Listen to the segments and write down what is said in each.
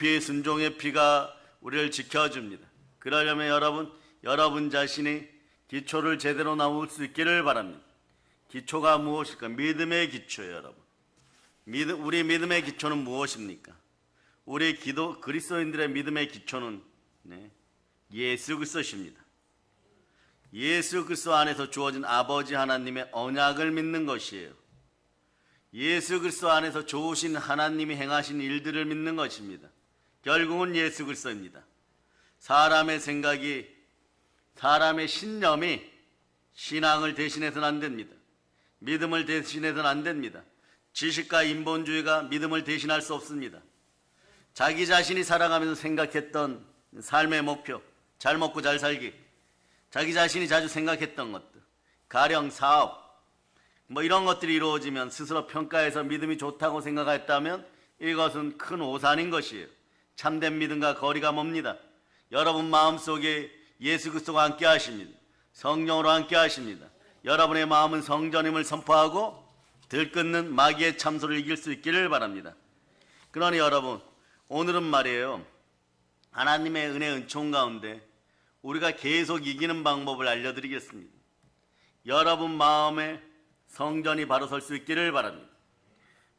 피, 순종의 피가 우리를 지켜줍니다. 그러려면 여러분 자신이 기초를 제대로 나올 수 있기를 바랍니다. 기초가 무엇일까? 믿음의 기초예요, 여러분. 우리 믿음의 기초는 무엇입니까? 우리 그리스도인들의 믿음의 기초는 예수 그리스도십니다. 예수 그리스도 안에서 주어진 아버지 하나님의 언약을 믿는 것이에요. 예수 그리스도 안에서 좋으신 하나님이 행하신 일들을 믿는 것입니다. 결국은 예수 그리스도입니다. 사람의 생각이, 사람의 신념이 신앙을 대신해서는 안 됩니다. 믿음을 대신해서는 안 됩니다. 지식과 인본주의가 믿음을 대신할 수 없습니다. 자기 자신이 살아가면서 생각했던 삶의 목표, 잘 먹고 잘 살기, 자기 자신이 자주 생각했던 것들, 가령 사업, 이런 것들이 이루어지면 스스로 평가해서 믿음이 좋다고 생각했다면 이것은 큰 오산인 것이에요. 참된 믿음과 거리가 멉니다. 여러분 마음속에 예수 그리스도가 함께 하십니다. 성령으로 함께 하십니다. 여러분의 마음은 성전임을 선포하고 들끓는 마귀의 참소를 이길 수 있기를 바랍니다. 그러니 여러분, 오늘은 말이에요, 하나님의 은혜 은총 가운데 우리가 계속 이기는 방법을 알려드리겠습니다. 여러분 마음에 성전이 바로 설 수 있기를 바랍니다.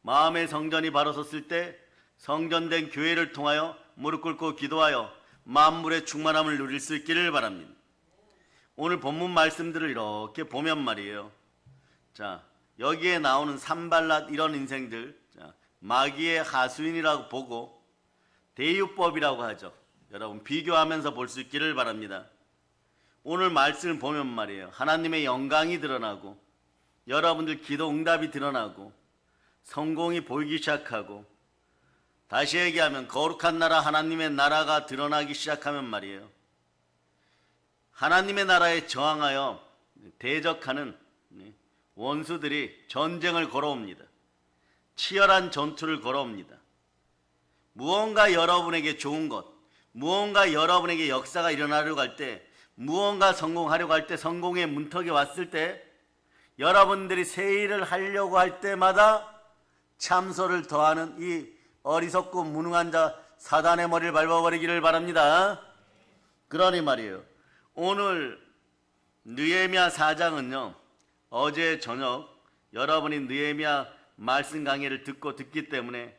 마음의 성전이 바로 섰을 때 성전된 교회를 통하여 무릎 꿇고 기도하여 만물의 충만함을 누릴 수 있기를 바랍니다. 오늘 본문 말씀들을 이렇게 보면 말이에요, 자, 여기에 나오는 산발랏 이런 인생들, 마귀의 하수인이라고 보고 대유법이라고 하죠. 여러분 비교하면서 볼 수 있기를 바랍니다. 오늘 말씀을 보면 말이에요, 하나님의 영광이 드러나고 여러분들 기도 응답이 드러나고 성공이 보이기 시작하고, 다시 얘기하면 거룩한 나라 하나님의 나라가 드러나기 시작하면 말이에요, 하나님의 나라에 저항하여 대적하는 원수들이 전쟁을 걸어옵니다. 치열한 전투를 걸어옵니다. 무언가 여러분에게 좋은 것, 무언가 여러분에게 역사가 일어나려고 할 때, 무언가 성공하려고 할 때, 성공의 문턱에 왔을 때, 여러분들이 새 일을 하려고 할 때마다 참소를 더하는 이 어리석고 무능한 자 사단의 머리를 밟아버리기를 바랍니다. 그러니 말이에요, 오늘 느헤미야 4장은요, 어제 저녁 여러분이 느헤미야 말씀 강의를 듣기 때문에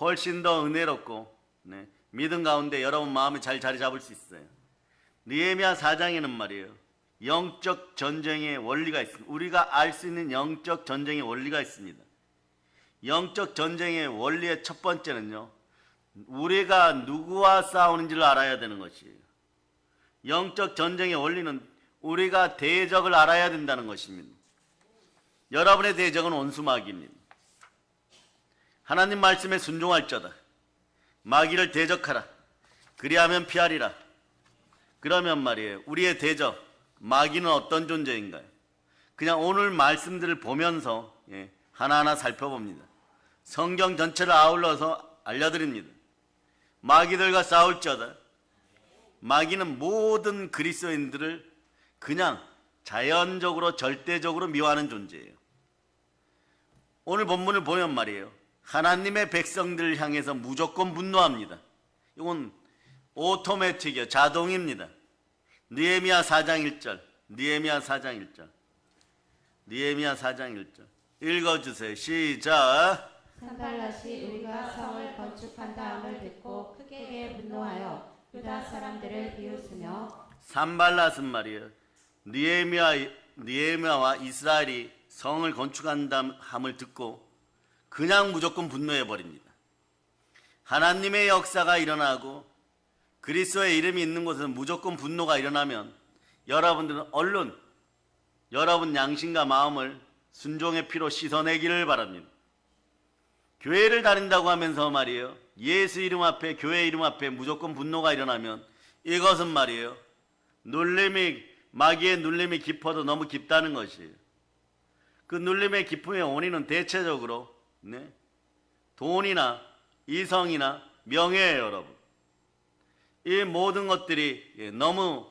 훨씬 더 은혜롭고 믿음 가운데 여러분 마음에 잘 자리 잡을 수 있어요. 느헤미야 4장에는 말이에요, 영적 전쟁의 원리가 있습니다. 우리가 알 수 있는 영적 전쟁의 원리가 있습니다. 영적 전쟁의 원리의 첫 번째는요, 우리가 누구와 싸우는지를 알아야 되는 것이에요. 영적 전쟁의 원리는 우리가 대적을 알아야 된다는 것입니다. 여러분의 대적은 원수 마귀입니다. 하나님 말씀에 순종할 자다. 마귀를 대적하라. 그리하면 피하리라. 그러면 말이에요, 우리의 대적 마귀는 어떤 존재인가요? 그냥 오늘 말씀들을 보면서 하나하나 살펴봅니다. 성경 전체를 아울러서 알려드립니다. 마귀들과 싸울 자다. 마귀는 모든 그리스도인들을 그냥 자연적으로 절대적으로 미워하는 존재예요. 오늘 본문을 보면 말이에요, 하나님의 백성들을 향해서 무조건 분노합니다. 이건 오토매틱이에요. 자동입니다. 느헤미야 4장 1절, 느헤미야 4장 1절, 느헤미야 4장 1절 읽어주세요. 시작. 산발랏이 우리가 성을 건축한 다음을 듣고 크게 분노하여 유다 사람들을 비웃으며, 산발랏은 말이에요, 느헤미야와 이스라엘이 성을 건축한다함을 듣고 그냥 무조건 분노해버립니다. 하나님의 역사가 일어나고 그리스도의 이름이 있는 곳에서 무조건 분노가 일어나면 여러분들은 얼른 여러분 양심과 마음을 순종의 피로 씻어내기를 바랍니다. 교회를 다닌다고 하면서 말이에요, 예수 이름 앞에, 교회 이름 앞에 무조건 분노가 일어나면 이것은 말이에요, 마귀의 눌림이 깊어도 너무 깊다는 것이에요. 그 눌림의 깊음의 원인은 대체적으로 돈이나 이성이나 명예예요. 여러분, 이 모든 것들이 너무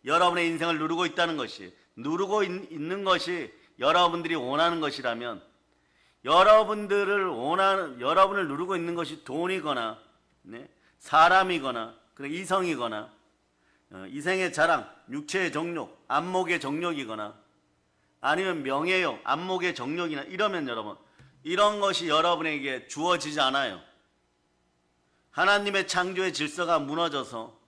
여러분의 인생을 누르고 있다는 것이, 누르고 있는 것이 여러분들이 원하는 것이라면, 여러분을 누르고 있는 것이 돈이거나 사람이거나 이성이거나 이생의 자랑, 육체의 정욕, 안목의 정욕이거나 아니면 명예욕, 안목의 정욕이나 이러면 여러분 이런 것이 여러분에게 주어지지 않아요. 하나님의 창조의 질서가 무너져서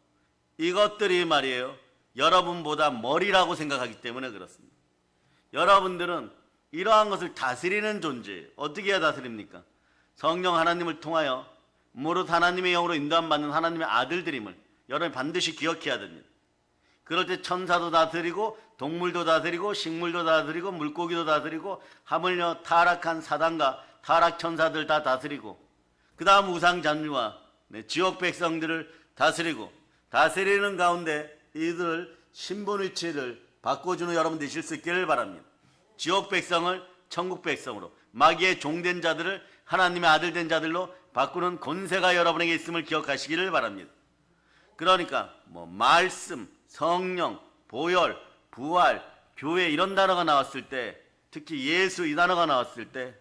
이것들이 말이에요 여러분보다 머리라고 생각하기 때문에 그렇습니다. 여러분들은 이러한 것을 다스리는 존재예요. 어떻게 해야 다스립니까? 성령 하나님을 통하여 무릇 하나님의 영으로 인도함 받는 하나님의 아들들임을 여러분이 반드시 기억해야 됩니다. 그럴 때 천사도 다스리고 동물도 다스리고 식물도 다스리고 물고기도 다스리고 하물며 타락한 사단과 타락 천사들 다 다스리고 그 다음 우상 잔류와 지옥 백성들을 다스리고 다스리는 가운데 이들 신분 위치를 바꿔주는 여러분 되실 수 있기를 바랍니다. 지옥 백성을 천국 백성으로 마귀의 종된 자들을 하나님의 아들 된 자들로 바꾸는 권세가 여러분에게 있음을 기억하시기를 바랍니다. 그러니까 말씀, 성령, 보혈, 부활, 교회 이런 단어가 나왔을 때 특히 예수 이 단어가 나왔을 때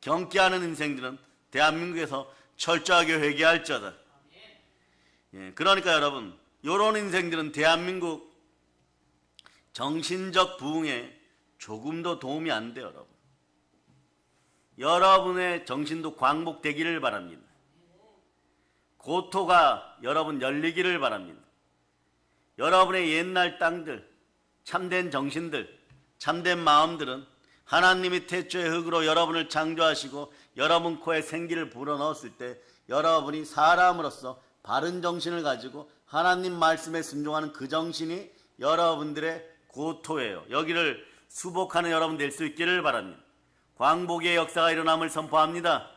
경계하는 인생들은 대한민국에서 철저하게 회개할지어다. 그러니까 여러분 이런 인생들은 대한민국 정신적 부흥에 조금도 도움이 안 돼요. 여러분 여러분의 정신도 광복되기를 바랍니다. 고토가 여러분 열리기를 바랍니다. 여러분의 옛날 땅들, 참된 정신들, 참된 마음들은 하나님이 태초의 흙으로 여러분을 창조하시고 여러분 코에 생기를 불어넣었을 때 여러분이 사람으로서 바른 정신을 가지고 하나님 말씀에 순종하는 그 정신이 여러분들의 고토예요. 여기를 수복하는 여러분 될 수 있기를 바랍니다. 광복의 역사가 일어남을 선포합니다.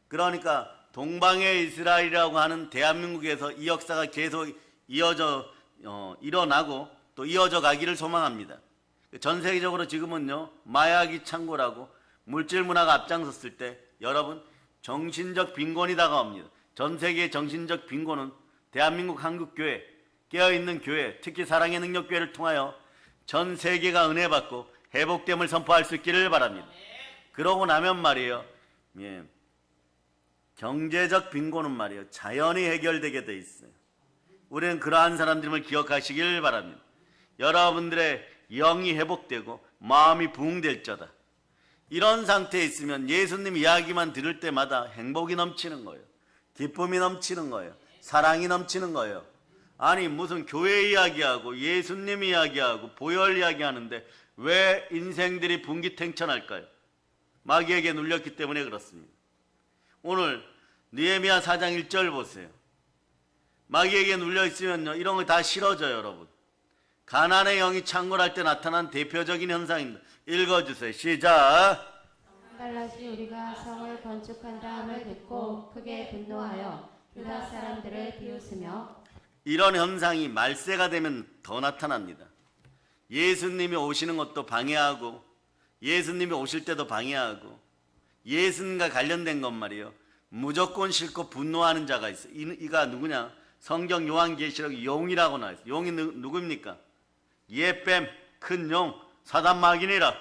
그러니까 동방의 이스라엘이라고 하는 대한민국에서 이 역사가 계속 일어나고 또 이어져 가기를 소망합니다. 전 세계적으로 지금은요 마약이 창고라고 물질 문화가 앞장섰을 때 여러분 정신적 빈곤이 다가옵니다. 전 세계의 정신적 빈곤은 대한민국 한국교회, 깨어있는 교회, 특히 사랑의 능력교회를 통하여 전 세계가 은혜 받고 회복됨을 선포할 수 있기를 바랍니다. 그러고 나면 말이에요 경제적 빈곤은 말이에요 자연히 해결되게 돼 있어요. 우리는 그러한 사람들을 기억하시길 바랍니다. 여러분들의 영이 회복되고 마음이 부흥될 자다. 이런 상태에 있으면 예수님 이야기만 들을 때마다 행복이 넘치는 거예요. 기쁨이 넘치는 거예요. 사랑이 넘치는 거예요. 아니 무슨 교회 이야기하고 예수님 이야기하고 보혈 이야기하는데 왜 인생들이 분기탱천할까요? 마귀에게 눌렸기 때문에 그렇습니다. 오늘 느헤미야 4장 1절 보세요. 마귀에게 눌려있으면요 이런 거 다 싫어져요. 여러분 가난의 영이 창궐할 때 나타난 대표적인 현상입니다. 읽어주세요. 시작. 갈라시 우리가 성을 건축한다 함을 듣고 크게 분노하여 유다 사람들을 비웃으며 이런 현상이 말세가 되면 더 나타납니다. 예수님이 오시는 것도 방해하고 예수님이 오실 때도 방해하고 예수님과 관련된 것 말이에요. 무조건 싫고 분노하는 자가 있어요. 이가 누구냐? 성경 요한계시록 용이라고 나와있어요. 용이 누구입니까? 예뱀, 큰 용, 사단 마귀니라.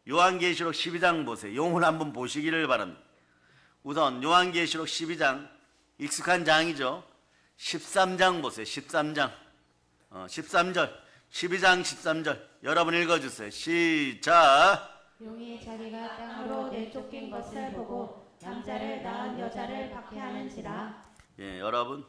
요한계시록 12장 보세요. 용을 한번 보시기를 바랍니다. 우선 요한계시록 12장 익숙한 장이죠. 13장 보세요. 13장 13절 12장 13절 여러분 읽어주세요. 시작. 용이 자기가 땅으로 내쫓긴 것을 보고 남자를 낳은 여자를 박해하는지라. 여러분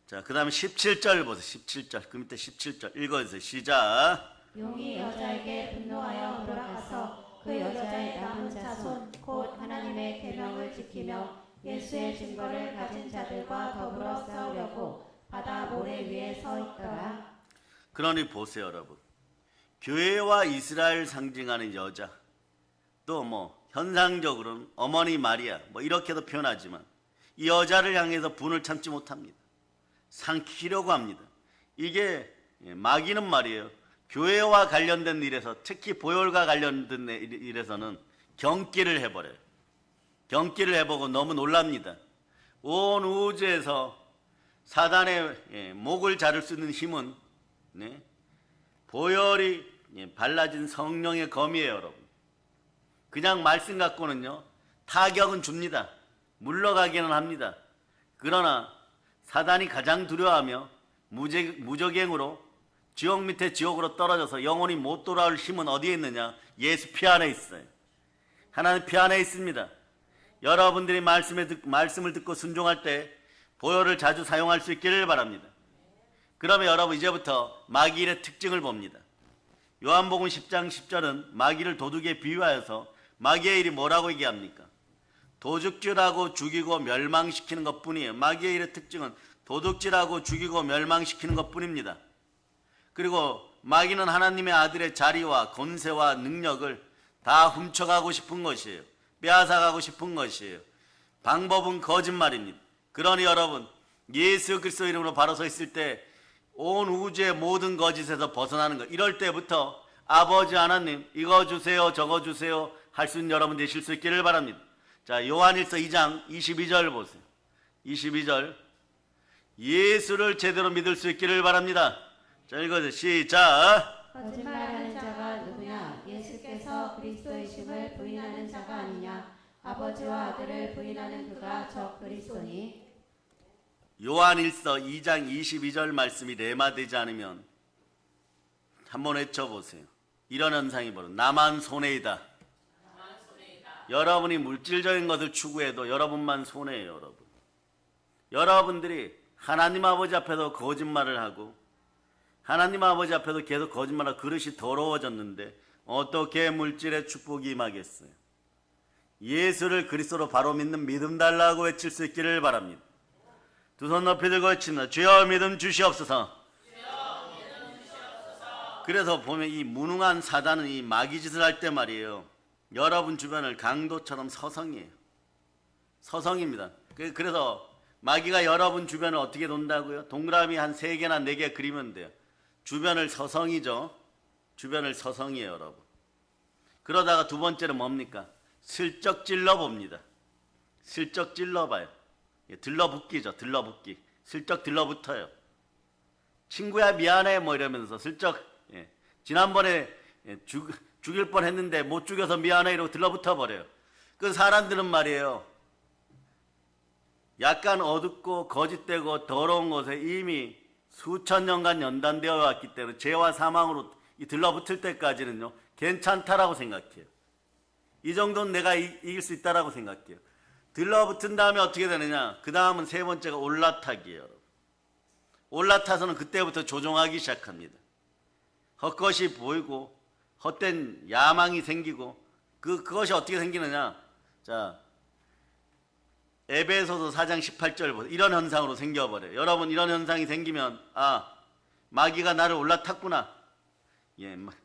그 다음에 17절 보세요. 17절 그 밑에 17절 읽어주세요. 시작. 용이 여자에게 분노하여 돌아가서 그 여자의 남은 자손 곧 하나님의 계명을 지키며 예수의 증거를 가진 자들과 더불어 싸우려고 바다 모래 위에 서 있더라. 그러니 보세요 여러분. 교회와 이스라엘 상징하는 여자 또 현상적으로는 어머니 마리아 이렇게도 표현하지만 이 여자를 향해서 분을 참지 못합니다. 삼키려고 합니다. 이게 마귀는 말이에요. 교회와 관련된 일에서 특히 보혈과 관련된 일에서는 경기를 해버려요. 경기를 해보고 너무 놀랍니다. 온 우주에서 사단의 목을 자를 수 있는 힘은 보혈이 발라진 성령의 검이에요. 여러분 그냥 말씀 갖고는요 타격은 줍니다. 물러가기는 합니다. 그러나 사단이 가장 두려워하며 무적행으로 지옥 밑에 지옥으로 떨어져서 영원히 못 돌아올 힘은 어디에 있느냐? 예수 피 안에 있어요. 하나님 피 안에 있습니다. 여러분들이 말씀을 듣고 순종할 때 보혈을 자주 사용할 수 있기를 바랍니다. 그러면 여러분 이제부터 마귀의 특징을 봅니다. 요한복음 10장 10절은 마귀를 도둑에 비유하여서 마귀의 일이 뭐라고 얘기합니까? 도둑질하고 죽이고 멸망시키는 것뿐이에요. 마귀의 일의 특징은 도둑질하고 죽이고 멸망시키는 것뿐입니다. 그리고 마귀는 하나님의 아들의 자리와 권세와 능력을 다 훔쳐가고 싶은 것이에요. 빼앗아가고 싶은 것이에요. 방법은 거짓말입니다. 그러니 여러분 예수 그리스도 이름으로 바로 서 있을 때 온 우주의 모든 거짓에서 벗어나는 것, 이럴 때부터 아버지 하나님 이거 주세요 저거 주세요 할 수 있는 여러분 되실 수 있기를 바랍니다. 자, 요한일서 2장 22절 보세요. 22절, 예수를 제대로 믿을 수 있기를 바랍니다. 자, 읽어주세요. 시작. 거짓말하는 자가 누구냐? 예수께서 그리스도이심을 부인하는 자가 아니냐? 아버지와 아들을 부인하는 그가 저 그리스도니. 요한일서 2장 22절 말씀이 레마되지 않으면 한번 외쳐보세요. 이런 현상이 벌어져. 나만 손해이다. 여러분이 물질적인 것을 추구해도 여러분만 손해예요. 여러분, 여러분들이 하나님 아버지 앞에서 거짓말을 하고 하나님 아버지 앞에서 계속 거짓말하고 그릇이 더러워졌는데 어떻게 물질의 축복이 임하겠어요? 예수를 그리스도로 바로 믿는 믿음 달라고 외칠 수 있기를 바랍니다. 두 손 높이 들고 외칩니다. 주여 믿음 주시옵소서. 그래서 보면 이 무능한 사단은 이 마귀짓을 할 때 말이에요, 여러분 주변을 강도처럼 서성이에요. 서성입니다. 그래서 마귀가 여러분 주변을 어떻게 돈다고요? 동그라미 한 3개나 4개 그리면 돼요. 주변을 서성이죠. 주변을 서성이에요, 여러분. 그러다가 두 번째는 뭡니까? 슬쩍 찔러봅니다. 슬쩍 찔러봐요. 들러붙기죠. 들러붙기. 슬쩍 들러붙어요. 친구야 미안해 뭐 이러면서 슬쩍, 지난번에 죽일 뻔했는데 못 죽여서 미안해 이러고 들러붙어 버려요. 그 사람들은 말이에요, 약간 어둡고 거짓되고 더러운 곳에 이미 수천 년간 연단되어 왔기 때문에 죄와 사망으로 들러붙을 때까지는요 괜찮다라고 생각해요. 이 정도는 내가 이길 수 있다라고 생각해요. 들러붙은 다음에 어떻게 되느냐? 그 다음은 세 번째가 올라타기예요. 올라타서는 그때부터 조종하기 시작합니다. 헛것이 보이고 헛된 야망이 생기고 그것이 어떻게 생기느냐? 자, 에베소서 4장 18절 보세요. 이런 현상으로 생겨버려요. 여러분 이런 현상이 생기면 마귀가 나를 올라탔구나.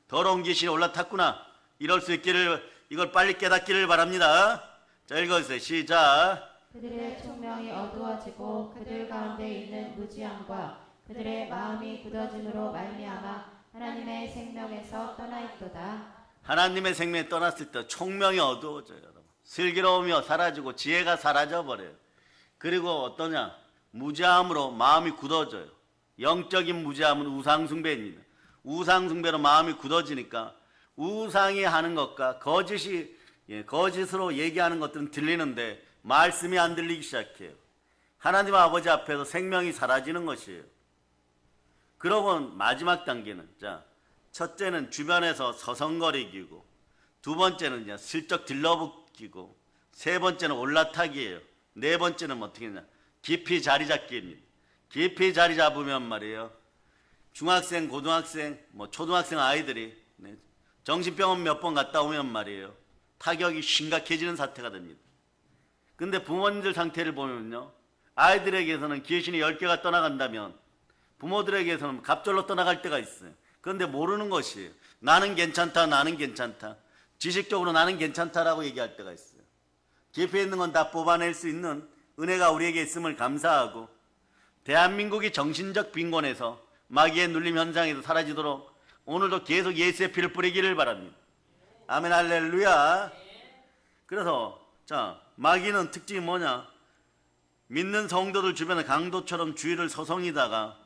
더러운 귀신이 올라탔구나. 이럴 수 있기를, 이걸 빨리 깨닫기를 바랍니다. 자, 읽어주세요. 시작. 그들의 총명이 어두워지고 그들 가운데 있는 무지함과 그들의 마음이 굳어짐으로 말미암아 하나님의 생명에서 떠나 있도다. 하나님의 생명이 떠났을 때 총명이 어두워져요. 여러분, 슬기로우며 사라지고 지혜가 사라져버려요. 그리고 어떠냐? 무지함으로 마음이 굳어져요. 영적인 무지함은 우상숭배입니다. 우상숭배로 마음이 굳어지니까 우상이 하는 것과 거짓으로 얘기하는 것들은 들리는데 말씀이 안 들리기 시작해요. 하나님 아버지 앞에서 생명이 사라지는 것이에요. 그러고 마지막 단계는, 자, 첫째는 주변에서 서성거리기고, 두 번째는 슬쩍 들러붙기고, 세 번째는 올라타기예요. 네 번째는 어떻게 했냐? 깊이 자리 잡기입니다. 깊이 자리 잡으면 말이에요, 중학생, 고등학생, 초등학생 아이들이 정신병원 몇 번 갔다 오면 말이에요, 타격이 심각해지는 사태가 됩니다. 근데 부모님들 상태를 보면요, 아이들에게서는 귀신이 10개가 떠나간다면 부모들에게서는 갑절로 떠나갈 때가 있어요. 그런데 모르는 것이에요. 나는 괜찮다, 나는 괜찮다. 지식적으로 나는 괜찮다라고 얘기할 때가 있어요. 깊이 있는 건 다 뽑아낼 수 있는 은혜가 우리에게 있음을 감사하고, 대한민국이 정신적 빈곤에서 마귀의 눌림 현상에서 사라지도록 오늘도 계속 예수의 피를 뿌리기를 바랍니다. 아멘, 할렐루야. 그래서 자, 마귀는 특징이 뭐냐? 믿는 성도들 주변에 강도처럼 주위를 서성이다가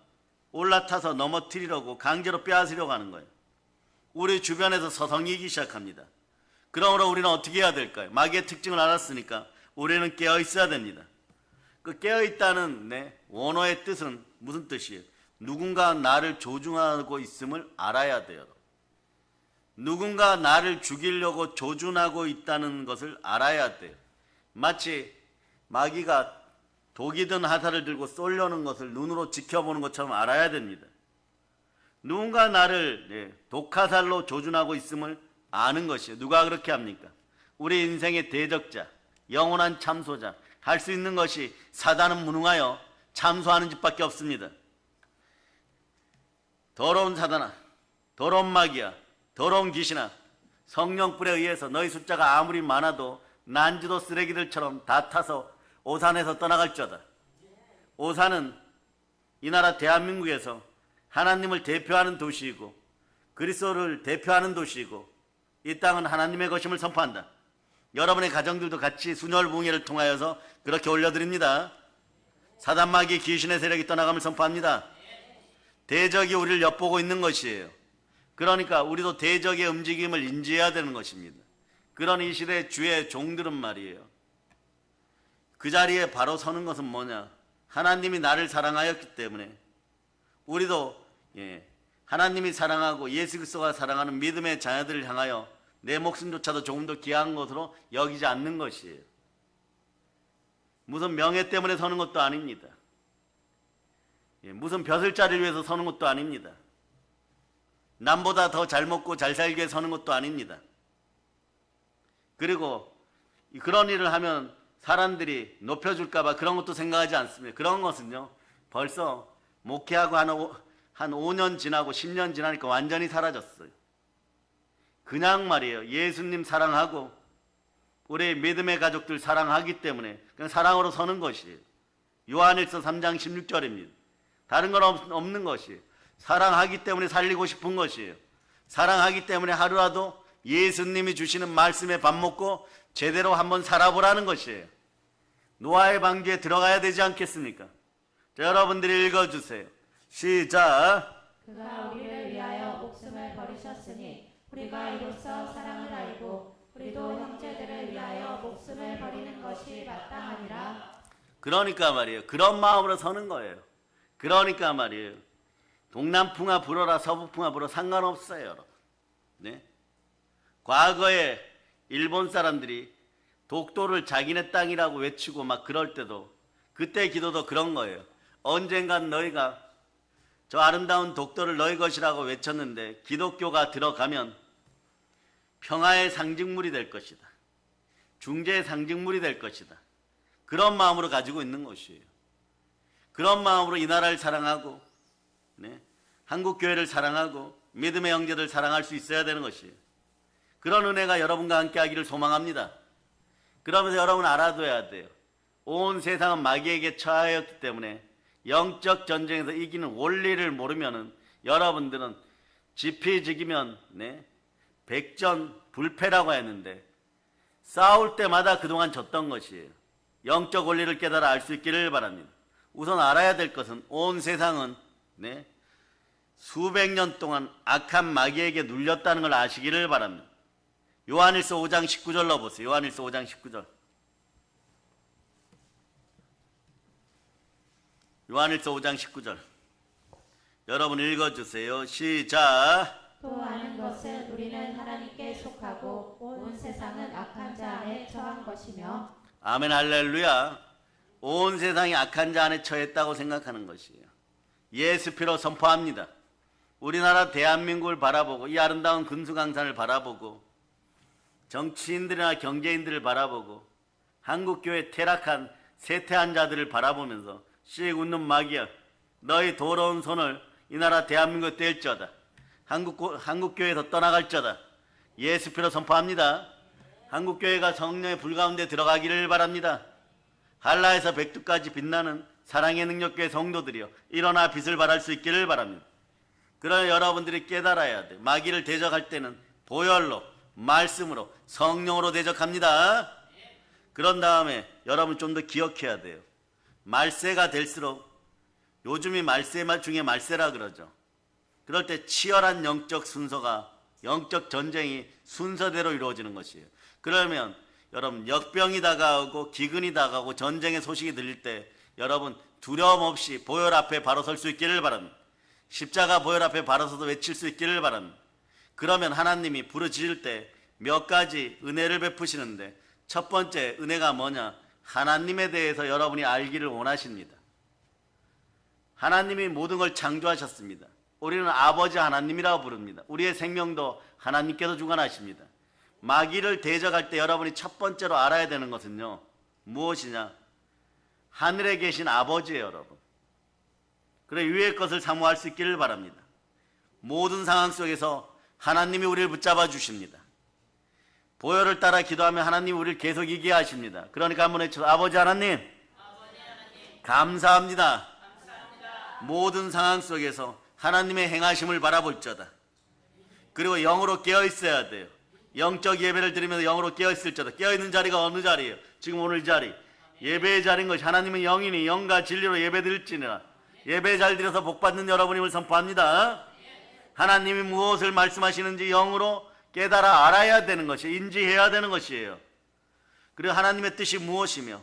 올라타서 넘어뜨리려고 강제로 빼앗으려고 하는 거예요. 우리 주변에서 서성이기 시작합니다. 그러므로 우리는 어떻게 해야 될까요? 마귀의 특징을 알았으니까 우리는 깨어 있어야 됩니다. 그 깨어 있다는 원어의 뜻은 무슨 뜻이에요? 누군가 나를 조종하고 있음을 알아야 돼요. 누군가 나를 죽이려고 조준하고 있다는 것을 알아야 돼요. 마치 마귀가 독이 든 화살을 들고 쏘려는 것을 눈으로 지켜보는 것처럼 알아야 됩니다. 누군가 나를 독화살로 조준하고 있음을 아는 것이에요. 누가 그렇게 합니까? 우리 인생의 대적자, 영원한 참소자, 할 수 있는 것이 사단은 무능하여 참소하는 짓밖에 없습니다. 더러운 사단아, 더러운 마귀야, 더러운 귀신아, 성령불에 의해서 너희 숫자가 아무리 많아도 난지도 쓰레기들처럼 다 타서 오산에서 떠나갈지어다. 오산은 이 나라 대한민국에서 하나님을 대표하는 도시이고 그리스도를 대표하는 도시이고 이 땅은 하나님의 것임을 선포한다. 여러분의 가정들도 같이 순혈붕해를 통하여서 그렇게 올려드립니다. 사단마귀 귀신의 세력이 떠나감을 선포합니다. 대적이 우리를 엿보고 있는 것이에요. 그러니까 우리도 대적의 움직임을 인지해야 되는 것입니다. 그런 이 시대의 주의 종들은 말이에요. 그 자리에 바로 서는 것은 뭐냐? 하나님이 나를 사랑하였기 때문에 우리도 하나님이 사랑하고 예수 그리스도가 사랑하는 믿음의 자녀들을 향하여 내 목숨조차도 조금 더 귀한 것으로 여기지 않는 것이에요. 무슨 명예 때문에 서는 것도 아닙니다. 무슨 벼슬자리를 위해서 서는 것도 아닙니다. 남보다 더 잘 먹고 잘 살기 위해 서는 것도 아닙니다. 그리고 그런 일을 하면 사람들이 높여줄까 봐 그런 것도 생각하지 않습니다. 그런 것은요, 벌써 목회하고 한 5년 지나고 10년 지나니까 완전히 사라졌어요. 그냥 말이에요. 예수님 사랑하고 우리 믿음의 가족들 사랑하기 때문에 그냥 사랑으로 서는 것이에요. 요한일서 3장 16절입니다. 다른 건 없는 것이에요. 사랑하기 때문에 살리고 싶은 것이에요. 사랑하기 때문에 하루라도 예수님이 주시는 말씀에 밥 먹고 제대로 한번 살아보라는 것이에요. 노아의 방주에 들어가야 되지 않겠습니까? 자, 여러분들이 읽어주세요. 시작. 그가 우리를 위하여 목숨을 버리셨으니 우리가 이로써 사랑을 알고 우리도 형제들을 위하여 목숨을 버리는 것이 마땅하니라. 그러니까 말이에요. 그런 마음으로 서는 거예요. 그러니까 말이에요. 동남풍아 불어라 서북풍아 불어 상관없어요, 여러분. 네? 과거에 일본 사람들이 독도를 자기네 땅이라고 외치고 막 그럴 때도 그때 기도도 그런 거예요. 언젠간 너희가 저 아름다운 독도를 너희 것이라고 외쳤는데 기독교가 들어가면 평화의 상징물이 될 것이다. 중재의 상징물이 될 것이다. 그런 마음으로 가지고 있는 것이에요. 그런 마음으로 이 나라를 사랑하고 한국교회를 사랑하고 믿음의 형제들 사랑할 수 있어야 되는 것이에요. 그런 은혜가 여러분과 함께 하기를 소망합니다. 그러면서 여러분 알아둬야 돼요. 온 세상은 마귀에게 처하였기 때문에 영적 전쟁에서 이기는 원리를 모르면은 여러분들은 지피지기면 백전불패라고 했는데 싸울 때마다 그동안 졌던 것이에요. 영적 원리를 깨달아 알 수 있기를 바랍니다. 우선 알아야 될 것은 온 세상은 수백 년 동안 악한 마귀에게 눌렸다는 걸 아시기를 바랍니다. 요한일서 5장 19절로 보세요. 요한일서 5장 19절. 요한일서 5장 19절. 여러분 읽어주세요. 시작. 또 아는 것은 우리는 하나님께 속하고 온 세상은 악한 자 안에 처한 것이며. 아멘 할렐루야. 온 세상이 악한 자 안에 처했다고 생각하는 것이에요. 예수 피로 선포합니다. 우리나라 대한민국을 바라보고 이 아름다운 금수강산을 바라보고 정치인들이나 경제인들을 바라보고 한국교회 퇴락한 쇠퇴한 자들을 바라보면서 씩 웃는 마귀야, 너희 더러운 손을 이 나라 대한민국에 뗄지어다. 한국교회에서 떠나갈지어다. 예수 피로 선포합니다. 한국교회가 성령의 불 가운데 들어가기를 바랍니다. 한라에서 백두까지 빛나는 사랑의 능력교회 성도들이여 일어나 빛을 발할 수 있기를 바랍니다. 그러나 여러분들이 깨달아야 돼. 마귀를 대적할 때는 보혈로, 말씀으로, 성령으로 대적합니다. 그런 다음에 여러분 좀 더 기억해야 돼요. 말세가 될수록, 요즘이 말세 말 중에 말세라 그러죠. 그럴 때 치열한 영적 순서가, 영적 전쟁이 순서대로 이루어지는 것이에요. 그러면 여러분 역병이 다가오고 기근이 다가오고 전쟁의 소식이 들릴 때 여러분 두려움 없이 보혈 앞에 바로 설 수 있기를 바랍니다. 십자가 보혈 앞에 바로 서서 외칠 수 있기를 바랍니다. 그러면 하나님이 부르짖을 때 몇 가지 은혜를 베푸시는데, 첫 번째 은혜가 뭐냐? 하나님에 대해서 여러분이 알기를 원하십니다. 하나님이 모든 걸 창조하셨습니다. 우리는 아버지 하나님이라고 부릅니다. 우리의 생명도 하나님께서 주관하십니다. 마귀를 대적할 때 여러분이 첫 번째로 알아야 되는 것은요, 무엇이냐? 하늘에 계신 아버지예요, 여러분. 그래, 위의 것을 사모할 수 있기를 바랍니다. 모든 상황 속에서 하나님이 우리를 붙잡아 주십니다. 보혈을 따라 기도하면 하나님이 우리를 계속 이기게 하십니다. 그러니까 한번 외쳐서 아버지 하나님, 감사합니다. 모든 상황 속에서 하나님의 행하심을 바라볼저다. 그리고 영으로 깨어 있어야 돼요. 영적 예배를 드리면서 영으로 깨어 있을저다. 깨어 있는 자리가 어느 자리예요? 지금 오늘 이 자리, 예배의 자리인 것이, 하나님은 영이니 영과 진리로 예배 드릴지니라. 예배 잘 드려서 복 받는 여러분임을 선포합니다. 하나님이 무엇을 말씀하시는지 영으로 깨달아 알아야 되는 것이, 인지해야 되는 것이에요. 그리고 하나님의 뜻이 무엇이며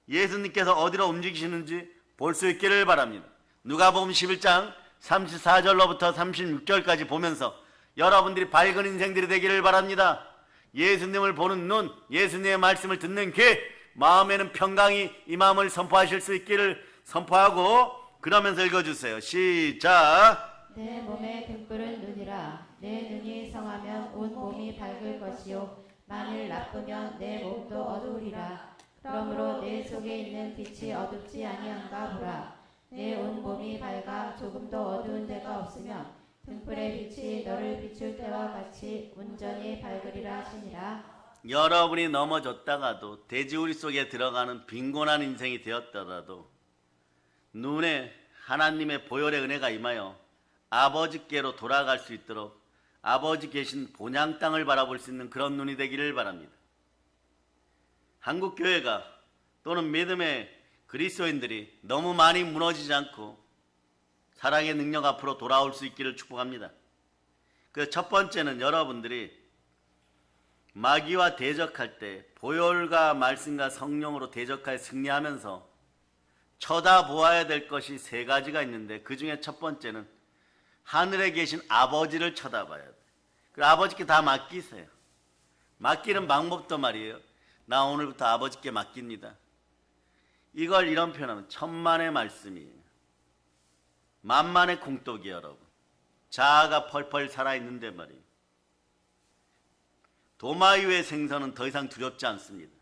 예수님께서 어디로 움직이시는지 볼 수 있기를 바랍니다. 누가복음 11장 34절로부터 36절까지 보면서 여러분들이 밝은 인생들이 되기를 바랍니다. 예수님을 보는 눈, 예수님의 말씀을 듣는 귀, 마음에는 평강이 임함을 선포하실 수 있기를 선포하고, 그러면서 읽어주세요. 시작. 내 몸의 등불은 눈이라. 내 눈이 성하면 온 몸이 밝을 것이요 만일 나쁘면 내 몸도 어두우리라. 그러므로 내 속에 있는 빛이 어둡지 아니한가 보라. 내 온 몸이 밝아 조금도 어두운 데가 없으면 등불의 빛이 너를 비출 때와 같이 온전히 밝으리라 하시니라. 여러분이 넘어졌다가도 돼지우리 속에 들어가는 빈곤한 인생이 되었더라도 눈에 하나님의 보혈의 은혜가 임하여 아버지께로 돌아갈 수 있도록 아버지 계신 본향 땅을 바라볼 수 있는 그런 눈이 되기를 바랍니다. 한국교회가 또는 믿음의 그리스도인들이 너무 많이 무너지지 않고 사랑의 능력 앞으로 돌아올 수 있기를 축복합니다. 그 첫 번째는 여러분들이 마귀와 대적할 때 보혈과 말씀과 성령으로 대적하여 승리하면서 쳐다보아야 될 것이 세 가지가 있는데, 그 중에 첫 번째는 하늘에 계신 아버지를 쳐다봐야 돼요. 그 아버지께 다 맡기세요. 맡기는 방법도 말이에요. 나 오늘부터 아버지께 맡깁니다. 이걸 이런 표현하면 천만의 말씀이에요. 만만의 콩떡이 여러분. 자아가 펄펄 살아있는데 말이에요. 도마위의 생선은 더 이상 두렵지 않습니다.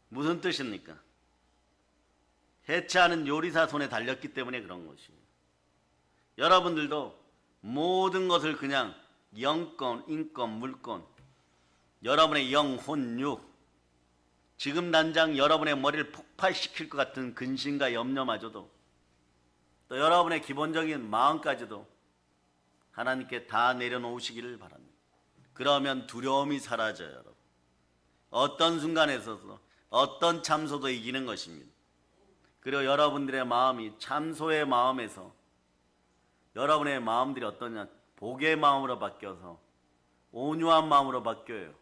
무슨 뜻입니까? 해체하는 요리사 손에 달렸기 때문에 그런 것이에요. 여러분들도 모든 것을 그냥 영권, 인권, 물권, 여러분의 영혼, 육, 지금 당장 여러분의 머리를 폭발시킬 것 같은 근심과 염려마저도, 또 여러분의 기본적인 마음까지도 하나님께 다 내려놓으시기를 바랍니다. 그러면 두려움이 사라져요, 여러분. 어떤 순간에서도 어떤 참소도 이기는 것입니다. 그리고 여러분들의 마음이 참소의 마음에서 여러분의 마음들이 어떠냐? 복의 마음으로 바뀌어서 온유한 마음으로 바뀌어요.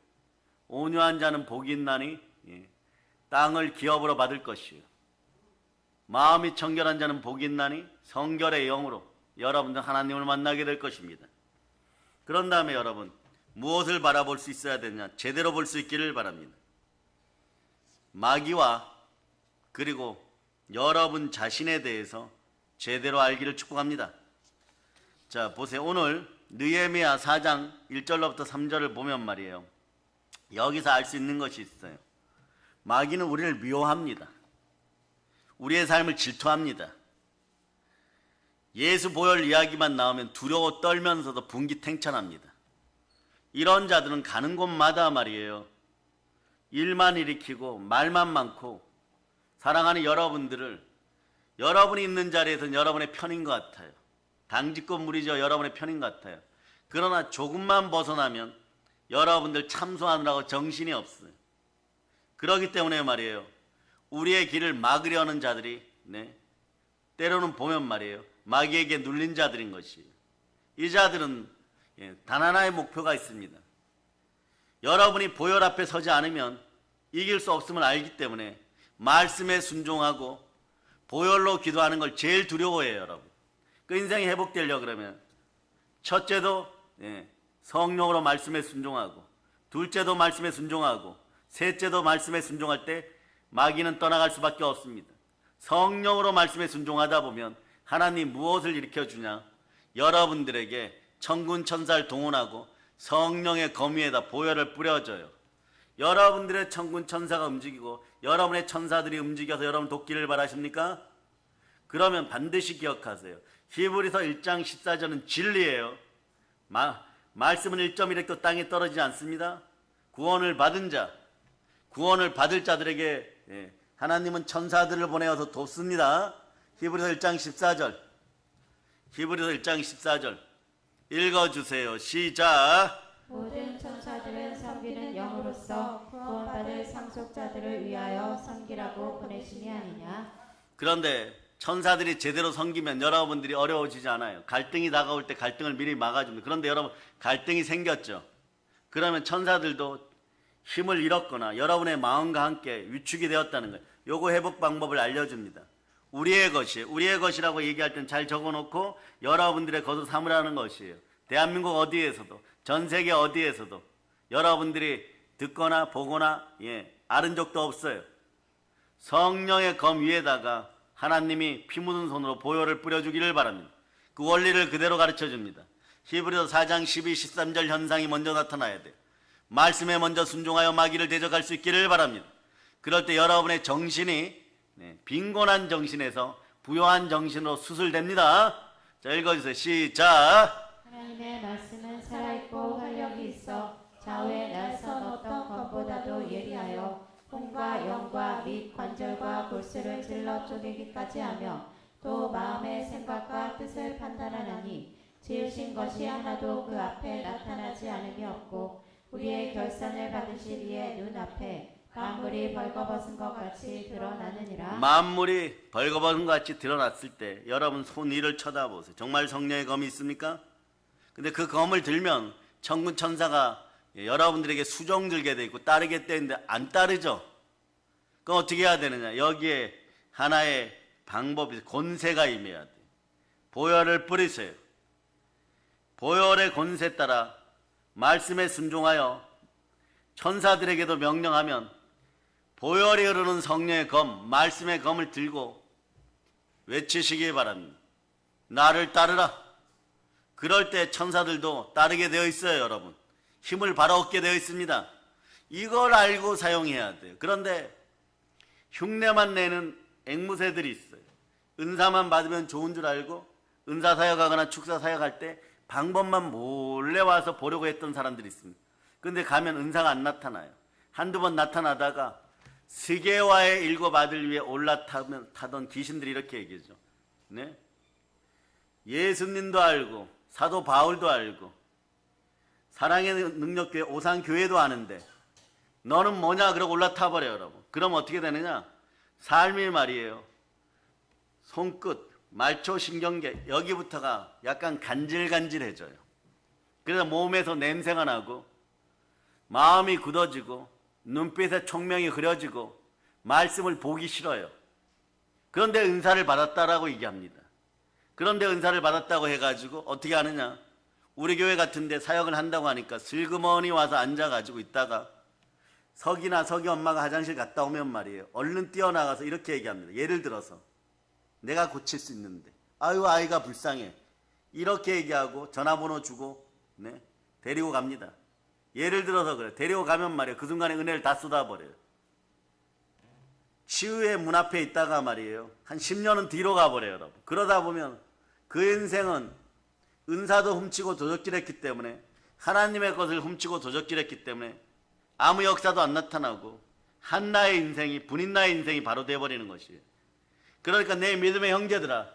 온유한 자는 복이 있나니 땅을 기업으로 받을 것이요. 마음이 청결한 자는 복이 있나니 성결의 영으로 여러분들 하나님을 만나게 될 것입니다. 그런 다음에 여러분 무엇을 바라볼 수 있어야 되냐? 제대로 볼 수 있기를 바랍니다. 마귀와 그리고 여러분 자신에 대해서 제대로 알기를 축복합니다. 자, 보세요. 오늘 느헤미야 4장 1절로부터 3절을 보면 말이에요. 여기서 알 수 있는 것이 있어요. 마귀는 우리를 미워합니다. 우리의 삶을 질투합니다. 예수 보혈 이야기만 나오면 두려워 떨면서도 분기탱천합니다. 이런 자들은 가는 곳마다 말이에요. 일만 일으키고 말만 많고 사랑하는 여러분들을 여러분이 있는 자리에서는 여러분의 편인 것 같아요. 당직권 무리죠. 여러분의 편인 것 같아요. 그러나 조금만 벗어나면 여러분들 참소하느라고 정신이 없어요. 그렇기 때문에 말이에요. 우리의 길을 막으려는 자들이 때로는 보면 말이에요. 마귀에게 눌린 자들인 것이에요. 이 자들은 단 하나의 목표가 있습니다. 여러분이 보혈 앞에 서지 않으면 이길 수 없음을 알기 때문에 말씀에 순종하고 보혈로 기도하는 걸 제일 두려워해요, 여러분. 그 인생이 회복되려고 그러면 첫째도 성령으로 말씀에 순종하고, 둘째도 말씀에 순종하고, 셋째도 말씀에 순종할 때 마귀는 떠나갈 수밖에 없습니다. 성령으로 말씀에 순종하다 보면 하나님 무엇을 일으켜주냐? 여러분들에게 천군 천사를 동원하고 성령의 검 위에다 보혈을 뿌려줘요. 여러분들의 천군 천사가 움직이고 여러분의 천사들이 움직여서 여러분 돕기를 바라십니까? 그러면 반드시 기억하세요. 히브리서 1장 14절은 진리예요. 말씀은 1.1획도 땅에 떨어지지 않습니다. 구원을 받은 자, 구원을 받을 자들에게 하나님은 천사들을 보내어서 돕습니다. 히브리서 1장 14절, 히브리서 1장 14절 읽어주세요. 시작. 모든 천사들은 섬기는 영으로서 구원받을 상속자들을 위하여 섬기라고 보내심이 아니냐. 그런데 천사들이 제대로 섬기면 여러분들이 어려워지지 않아요. 갈등이 다가올 때 갈등을 미리 막아줍니다. 그런데 여러분, 갈등이 생겼죠. 그러면 천사들도 힘을 잃었거나 여러분의 마음과 함께 위축이 되었다는 거예요. 요거 회복 방법을 알려줍니다. 우리의 것이에요. 우리의 것이라고 얘기할 땐 잘 적어놓고 여러분들의 것으로 삼으라는 것이에요. 대한민국 어디에서도, 전 세계 어디에서도 여러분들이 듣거나 보거나 아는 적도 없어요. 성령의 검 위에다가 하나님이 피 묻은 손으로 보혈을 뿌려주기를 바랍니다. 그 원리를 그대로 가르쳐줍니다. 히브리서 4장 12, 13절 현상이 먼저 나타나야 돼요. 말씀에 먼저 순종하여 마귀를 대적할 수 있기를 바랍니다. 그럴 때 여러분의 정신이 빈곤한 정신에서 부요한 정신으로 수술됩니다. 자, 읽어주세요. 시작. 하나님의 말씀은 살아있고 활력이 있어 좌우에 날선 어떤 검보다도 예리하여 혼과 영과 및 관절과 골수를 찔러 쪼개기까지 하며 또 마음의 생각과 뜻을 판단하나니 지으신 것이 하나도 그 앞에 나타나지 않음이 없고 우리의 결산을 받으실 이의 눈앞에 만물이 벌거벗은 것 같이 드러나느니라. 만물이 벌거벗은 것 같이 드러났을 때 여러분 손 위를 쳐다보세요. 정말 성령의 검이 있습니까? 근데 그 검을 들면 천군 천사가 여러분들에게 수종 들게 돼 있고 따르게 되는데 안 따르죠. 그럼 어떻게 해야 되느냐? 여기에 하나의 방법이 권세가 임해야 돼. 보혈을 뿌리세요. 보혈의 권세 따라 말씀에 순종하여 천사들에게도 명령하면 보혈이 흐르는 성령의 검, 말씀의 검을 들고 외치시기 바랍니다. 나를 따르라. 그럴 때 천사들도 따르게 되어 있어요, 여러분. 힘을 바로 얻게 되어 있습니다. 이걸 알고 사용해야 돼요. 그런데 흉내만 내는 앵무새들이 있어요. 은사만 받으면 좋은 줄 알고 은사 사역하거나 축사 사역할 때 방법만 몰래 와서 보려고 했던 사람들이 있습니다. 근데 가면 은사가 안 나타나요. 한두 번 나타나다가 스게와의 일곱 아들 위에 올라타던 귀신들이 이렇게 얘기하죠. 네? 예수님도 알고 사도 바울도 알고 사랑의 능력교회 오산교회도 아는데 너는 뭐냐 그러고 올라타 버려요, 여러분. 그럼 어떻게 되느냐? 삶이 말이에요. 손끝, 말초 신경계 여기부터가 약간 간질간질해져요. 그래서 몸에서 냄새가 나고 마음이 굳어지고 눈빛에 총명이 흐려지고 말씀을 보기 싫어요. 그런데 은사를 받았다라고 얘기합니다. 그런데 은사를 받았다고 해가지고 어떻게 하느냐? 우리 교회 같은데 사역을 한다고 하니까 슬그머니 와서 앉아가지고 있다가 석이나 석이 엄마가 화장실 갔다 오면 말이에요. 얼른 뛰어나가서 이렇게 얘기합니다. 예를 들어서 내가 고칠 수 있는데 아유 아이가 불쌍해 이렇게 얘기하고 전화번호 주고 데리고 갑니다. 예를 들어서 그래. 데리고 가면 말이에요. 그 순간에 은혜를 다 쏟아버려요. 치유의 문 앞에 있다가 말이에요. 한 10년은 뒤로 가버려요, 여러분. 그러다 보면 그 인생은 은사도 훔치고 도적질했기 때문에 하나님의 것을 훔치고 도적질했기 때문에 아무 역사도 안 나타나고 한나의 인생이 분인나의 인생이 바로 돼버리는 것이에요. 그러니까 내 믿음의 형제들아,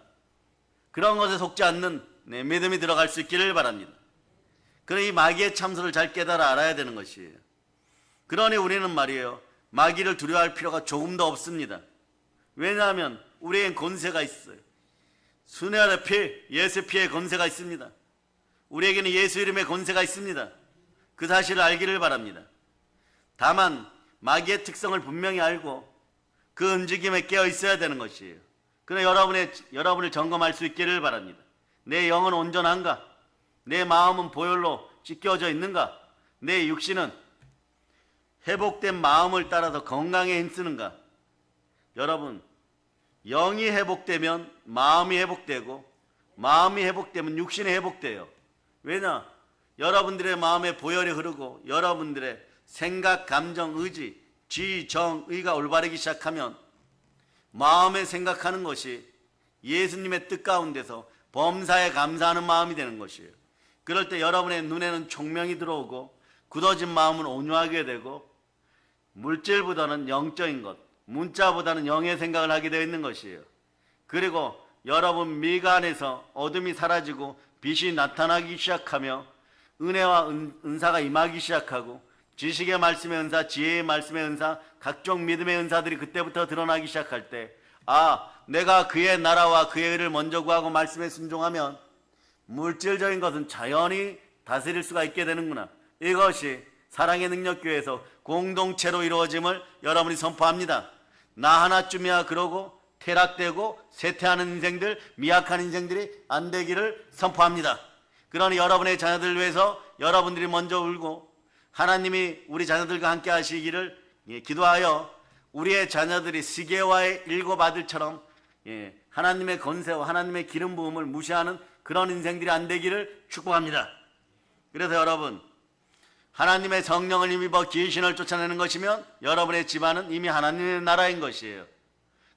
그런 것에 속지 않는 내 믿음이 들어갈 수 있기를 바랍니다. 그러니 이 마귀의 참소를 잘 깨달아 알아야 되는 것이에요. 그러니 우리는 말이에요. 마귀를 두려워할 필요가 조금도 없습니다. 왜냐하면 우리엔 권세가 있어요. 순회의 피, 예수 피의 권세가 있습니다. 우리에게는 예수 이름의 권세가 있습니다. 그 사실을 알기를 바랍니다. 다만 마귀의 특성을 분명히 알고 그 움직임에 깨어 있어야 되는 것이에요. 그러나 여러분을 점검할 수 있기를 바랍니다. 내 영은 온전한가? 내 마음은 보혈로 찢겨져 있는가? 내 육신은 회복된 마음을 따라서 건강에 힘쓰는가? 여러분, 영이 회복되면 마음이 회복되고, 마음이 회복되면 육신이 회복돼요. 왜냐? 여러분들의 마음에 보혈이 흐르고 여러분들의 생각, 감정, 의지, 지, 정, 의가 올바르기 시작하면 마음에 생각하는 것이 예수님의 뜻 가운데서 범사에 감사하는 마음이 되는 것이에요. 그럴 때 여러분의 눈에는 총명이 들어오고 굳어진 마음은 온유하게 되고 물질보다는 영적인 것, 문자보다는 영의 생각을 하게 되어 있는 것이에요. 그리고 여러분 미간에서 어둠이 사라지고 빛이 나타나기 시작하며 은혜와 은사가 임하기 시작하고 지식의 말씀의 은사, 지혜의 말씀의 은사, 각종 믿음의 은사들이 그때부터 드러나기 시작할 때, 내가 그의 나라와 그의 의를 먼저 구하고 말씀에 순종하면 물질적인 것은 자연히 다스릴 수가 있게 되는구나. 이것이 사랑의 능력교회에서 공동체로 이루어짐을 여러분이 선포합니다. 나 하나쯤이야 그러고 퇴락되고 쇠퇴하는 인생들, 미약한 인생들이 안 되기를 선포합니다. 그러니 여러분의 자녀들을 위해서 여러분들이 먼저 울고 하나님이 우리 자녀들과 함께 하시기를 기도하여 우리의 자녀들이 시계와의 7 아들처럼 하나님의 권세와 하나님의 기름 부음을 무시하는 그런 인생들이 안 되기를 축복합니다. 그래서 여러분, 하나님의 성령을 힘입어 귀신을 쫓아내는 것이면 여러분의 집안은 이미 하나님의 나라인 것이에요.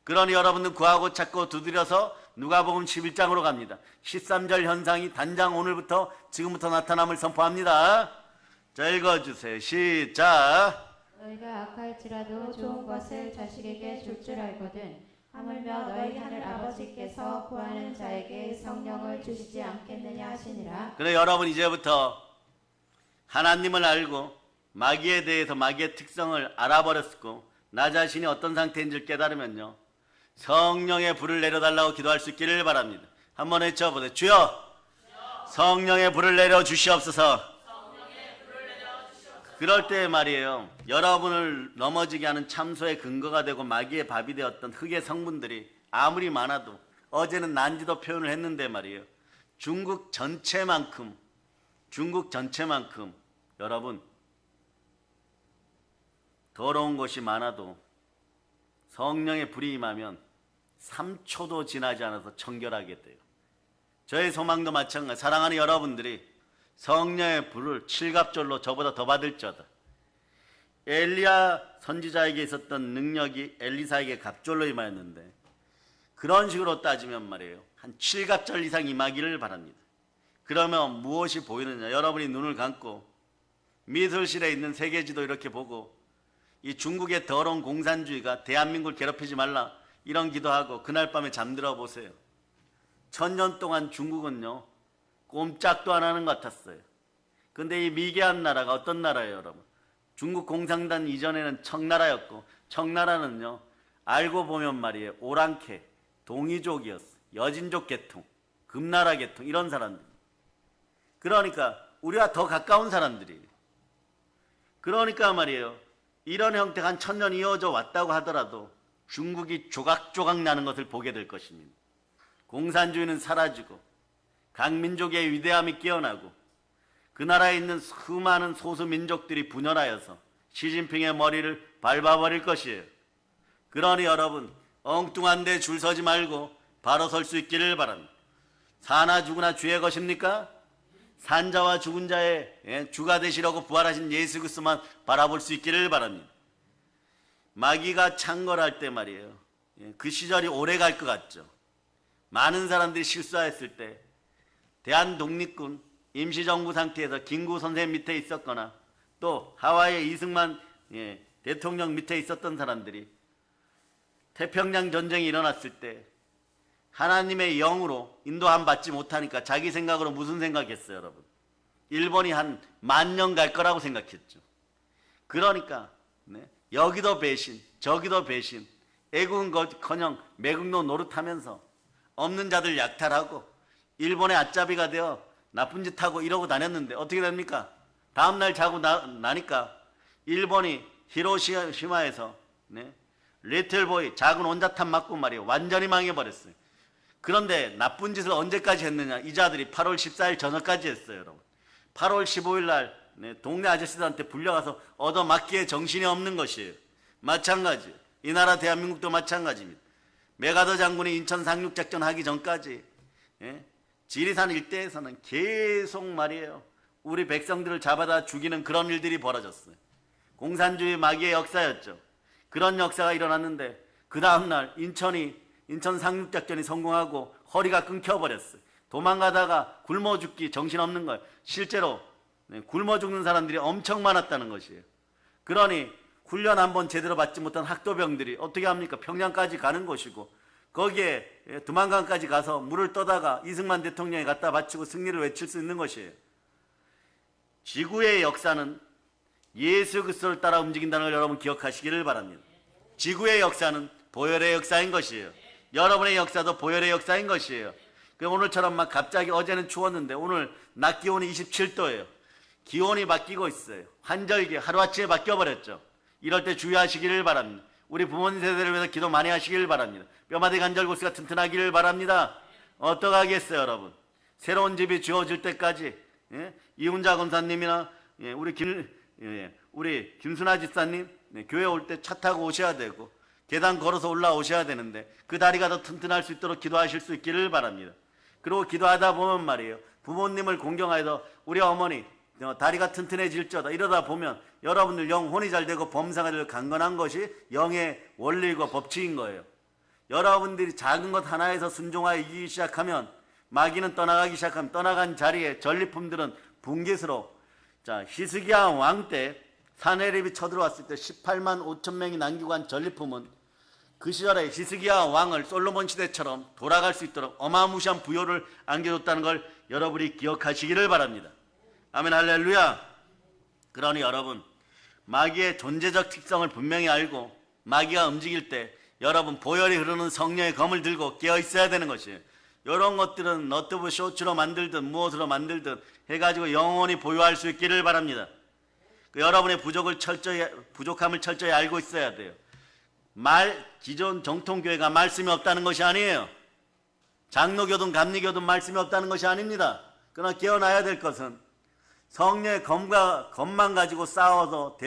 그러니 여러분들 구하고 찾고 두드려서 누가복음 11장으로 갑니다. 13절 현상이 단장 오늘부터 지금부터 나타남을 선포합니다. 자, 읽어주세요. 시작. 너희가 악할지라도 좋은 것을 자식에게 줄 줄 알거든 하물며 너희 하늘 아버지께서 구하는 자에게 성령을 주시지 않겠느냐 하시니라. 그래, 여러분 이제부터 하나님을 알고 마귀에 대해서 마귀의 특성을 알아버렸고 나 자신이 어떤 상태인지를 깨달으면요, 성령의 불을 내려달라고 기도할 수 있기를 바랍니다. 한번 외쳐보세요. 주여, 성령의 불을 내려 주시옵소서. 그럴 때 말이에요, 여러분을 넘어지게 하는 참소의 근거가 되고 마귀의 밥이 되었던 흑의 성분들이 아무리 많아도, 어제는 난지도 표현을 했는데 말이에요, 중국 전체만큼 여러분 더러운 것이 많아도 성령의 불이 임하면 3초도 지나지 않아서 청결하게 돼요. 저의 소망도 마찬가지. 사랑하는 여러분들이 성령의 불을 칠갑절로 저보다 더 받을지어다. 엘리야 선지자에게 있었던 능력이 엘리사에게 갑절로 임하였는데, 그런 식으로 따지면 말이에요, 한 7갑절 이상 임하기를 바랍니다. 그러면 무엇이 보이느냐? 여러분이 눈을 감고 미술실에 있는 세계지도 이렇게 보고 이 중국의 더러운 공산주의가 대한민국을 괴롭히지 말라 이런 기도하고 그날 밤에 잠들어 보세요. 1000년 동안 중국은요 꼼짝도 안 하는 것 같았어요. 근데 이 미개한 나라가 어떤 나라예요, 여러분? 중국 공산당 이전에는 청나라였고, 청나라는요 알고 보면 말이에요, 오랑캐, 동이족이었어. 여진족 계통, 금나라 계통, 이런 사람들. 그러니까 우리와 더 가까운 사람들이에요. 그러니까 말이에요, 이런 형태가 한 1000년 이어져 왔다고 하더라도 중국이 조각조각 나는 것을 보게 될 것입니다. 공산주의는 사라지고 각 민족의 위대함이 깨어나고 그 나라에 있는 수많은 소수 민족들이 분열하여서 시진핑의 머리를 밟아버릴 것이에요. 그러니 여러분, 엉뚱한 데 줄 서지 말고 바로 설 수 있기를 바랍니다. 사나 죽으나 주의 것입니까? 산자와 죽은 자의 주가 되시려고 부활하신 예수 그리스도만 바라볼 수 있기를 바랍니다. 마귀가 창궐할 때 말이에요, 그 시절이 오래 갈 것 같죠. 많은 사람들이 실수했을 때 대한독립군 임시정부 상태에서 김구 선생 밑에 있었거나 또 하와이의 이승만 대통령 밑에 있었던 사람들이 태평양 전쟁이 일어났을 때 하나님의 영으로 인도함 받지 못하니까 자기 생각으로 무슨 생각했어요, 여러분? 일본이 한 10,000년 갈 거라고 생각했죠. 그러니까 여기도 배신, 저기도 배신, 애국은커녕 매국노 노릇하면서 없는 자들 약탈하고 일본의 앞잡이가 되어 나쁜 짓 하고 이러고 다녔는데 어떻게 됩니까? 다음날 자고 나니까 일본이 히로시마에서 리틀보이 작은 원자탄 맞고 말이에요. 완전히 망해버렸어요. 그런데 나쁜 짓을 언제까지 했느냐? 이 자들이 8월 14일 저녁까지 했어요, 여러분. 8월 15일 날 동네 아저씨들한테 불려가서 얻어맞기에 정신이 없는 것이에요. 마찬가지. 이 나라 대한민국도 마찬가지입니다. 메가더 장군이 인천 상륙작전 하기 전까지 지리산 일대에서는 계속 말이에요. 우리 백성들을 잡아다 죽이는 그런 일들이 벌어졌어요. 공산주의 마귀의 역사였죠. 그런 역사가 일어났는데 그 다음날 인천 상륙작전이 성공하고 허리가 끊겨버렸어요. 도망가다가 굶어 죽기 정신없는 거예요. 실제로 굶어 죽는 사람들이 엄청 많았다는 것이에요. 그러니 훈련 한번 제대로 받지 못한 학도병들이 어떻게 합니까? 평양까지 가는 것이고 거기에 두만강까지 가서 물을 떠다가 이승만 대통령이 갖다 바치고 승리를 외칠 수 있는 것이에요. 지구의 역사는 예수 그리스도를 따라 움직인다는 걸 여러분 기억하시기를 바랍니다. 지구의 역사는 보혈의 역사인 것이에요. 여러분의 역사도 보혈의 역사인 것이에요. 오늘처럼 막 갑자기 어제는 추웠는데 오늘 낮 기온이 27도예요. 기온이 바뀌고 있어요. 환절기 하루아침에 바뀌어버렸죠. 이럴 때 주의하시기를 바랍니다. 우리 부모님 세대를 위해서 기도 많이 하시기를 바랍니다. 뼈마디 관절골수가 튼튼하기를 바랍니다. 어떡하겠어요, 여러분? 새로운 집이 지어질 때까지 이훈자 검사님이나 우리 김순아 집사님 교회 올 때 차 타고 오셔야 되고 계단 걸어서 올라오셔야 되는데 그 다리가 더 튼튼할 수 있도록 기도하실 수 있기를 바랍니다. 그리고 기도하다 보면 말이에요. 부모님을 공경하여서 우리 어머니 다리가 튼튼해질지어다 이러다 보면 여러분들 영혼이 잘 되고 범사가 되고 강건한 것이 영의 원리이고 법칙인 거예요. 여러분들이 작은 것 하나에서 순종하여 이기기 시작하면 마귀는 떠나가기 시작하면 떠나간 자리에 전리품들은 붕괴스러워. 자, 히스기야 왕 때 사내립이 쳐들어왔을 때 18만 5천 명이 남기고 간 전리품은 그 시절에 히스기야 왕을 솔로몬 시대처럼 돌아갈 수 있도록 어마무시한 부여를 안겨줬다는 걸 여러분이 기억하시기를 바랍니다. 아멘 할렐루야. 그러니 여러분 마귀의 존재적 특성을 분명히 알고 마귀가 움직일 때 여러분 보혈이 흐르는 성령의 검을 들고 깨어 있어야 되는 것이에요. 이런 것들은 너트브 쇼츠로 만들든 무엇으로 만들든 해가지고 영원히 보유할 수 있기를 바랍니다. 여러분의 부족함을 철저히 알고 있어야 돼요. 기존 정통교회가 말씀이 없다는 것이 아니에요. 장로교든 감리교든 말씀이 없다는 것이 아닙니다. 그러나 깨어나야 될 것은 성령의 검만 가지고 싸워서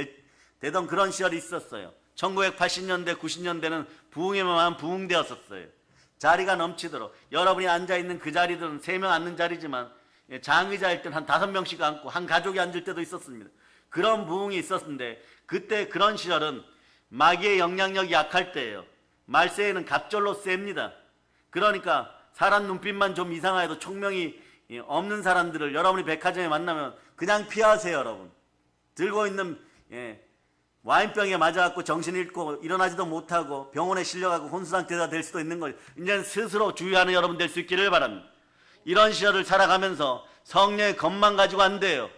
되던 그런 시절이 있었어요. 1980년대 90년대는 부흥에만 부흥되었었어요. 자리가 넘치도록 여러분이 앉아있는 그 자리들은 3명 앉는 자리지만 장의자일 때는 한 5명씩 앉고 한 가족이 앉을 때도 있었습니다. 그런 부흥이 있었는데 그때 그런 시절은 마귀의 영향력이 약할 때예요. 말세에는 갑절로 셉니다. 그러니까 사람 눈빛만 좀 이상하여도 총명이 없는 사람들을 여러분이 백화점에 만나면 그냥 피하세요. 여러분 들고 있는 와인병에 맞아갖고 정신을 잃고 일어나지도 못하고 병원에 실려가고 혼수상태가 될 수도 있는 거예요. 이제는 스스로 주의하는 여러분 될 수 있기를 바랍니다. 이런 시절을 살아가면서 성령의 검만 가지고 안 돼요.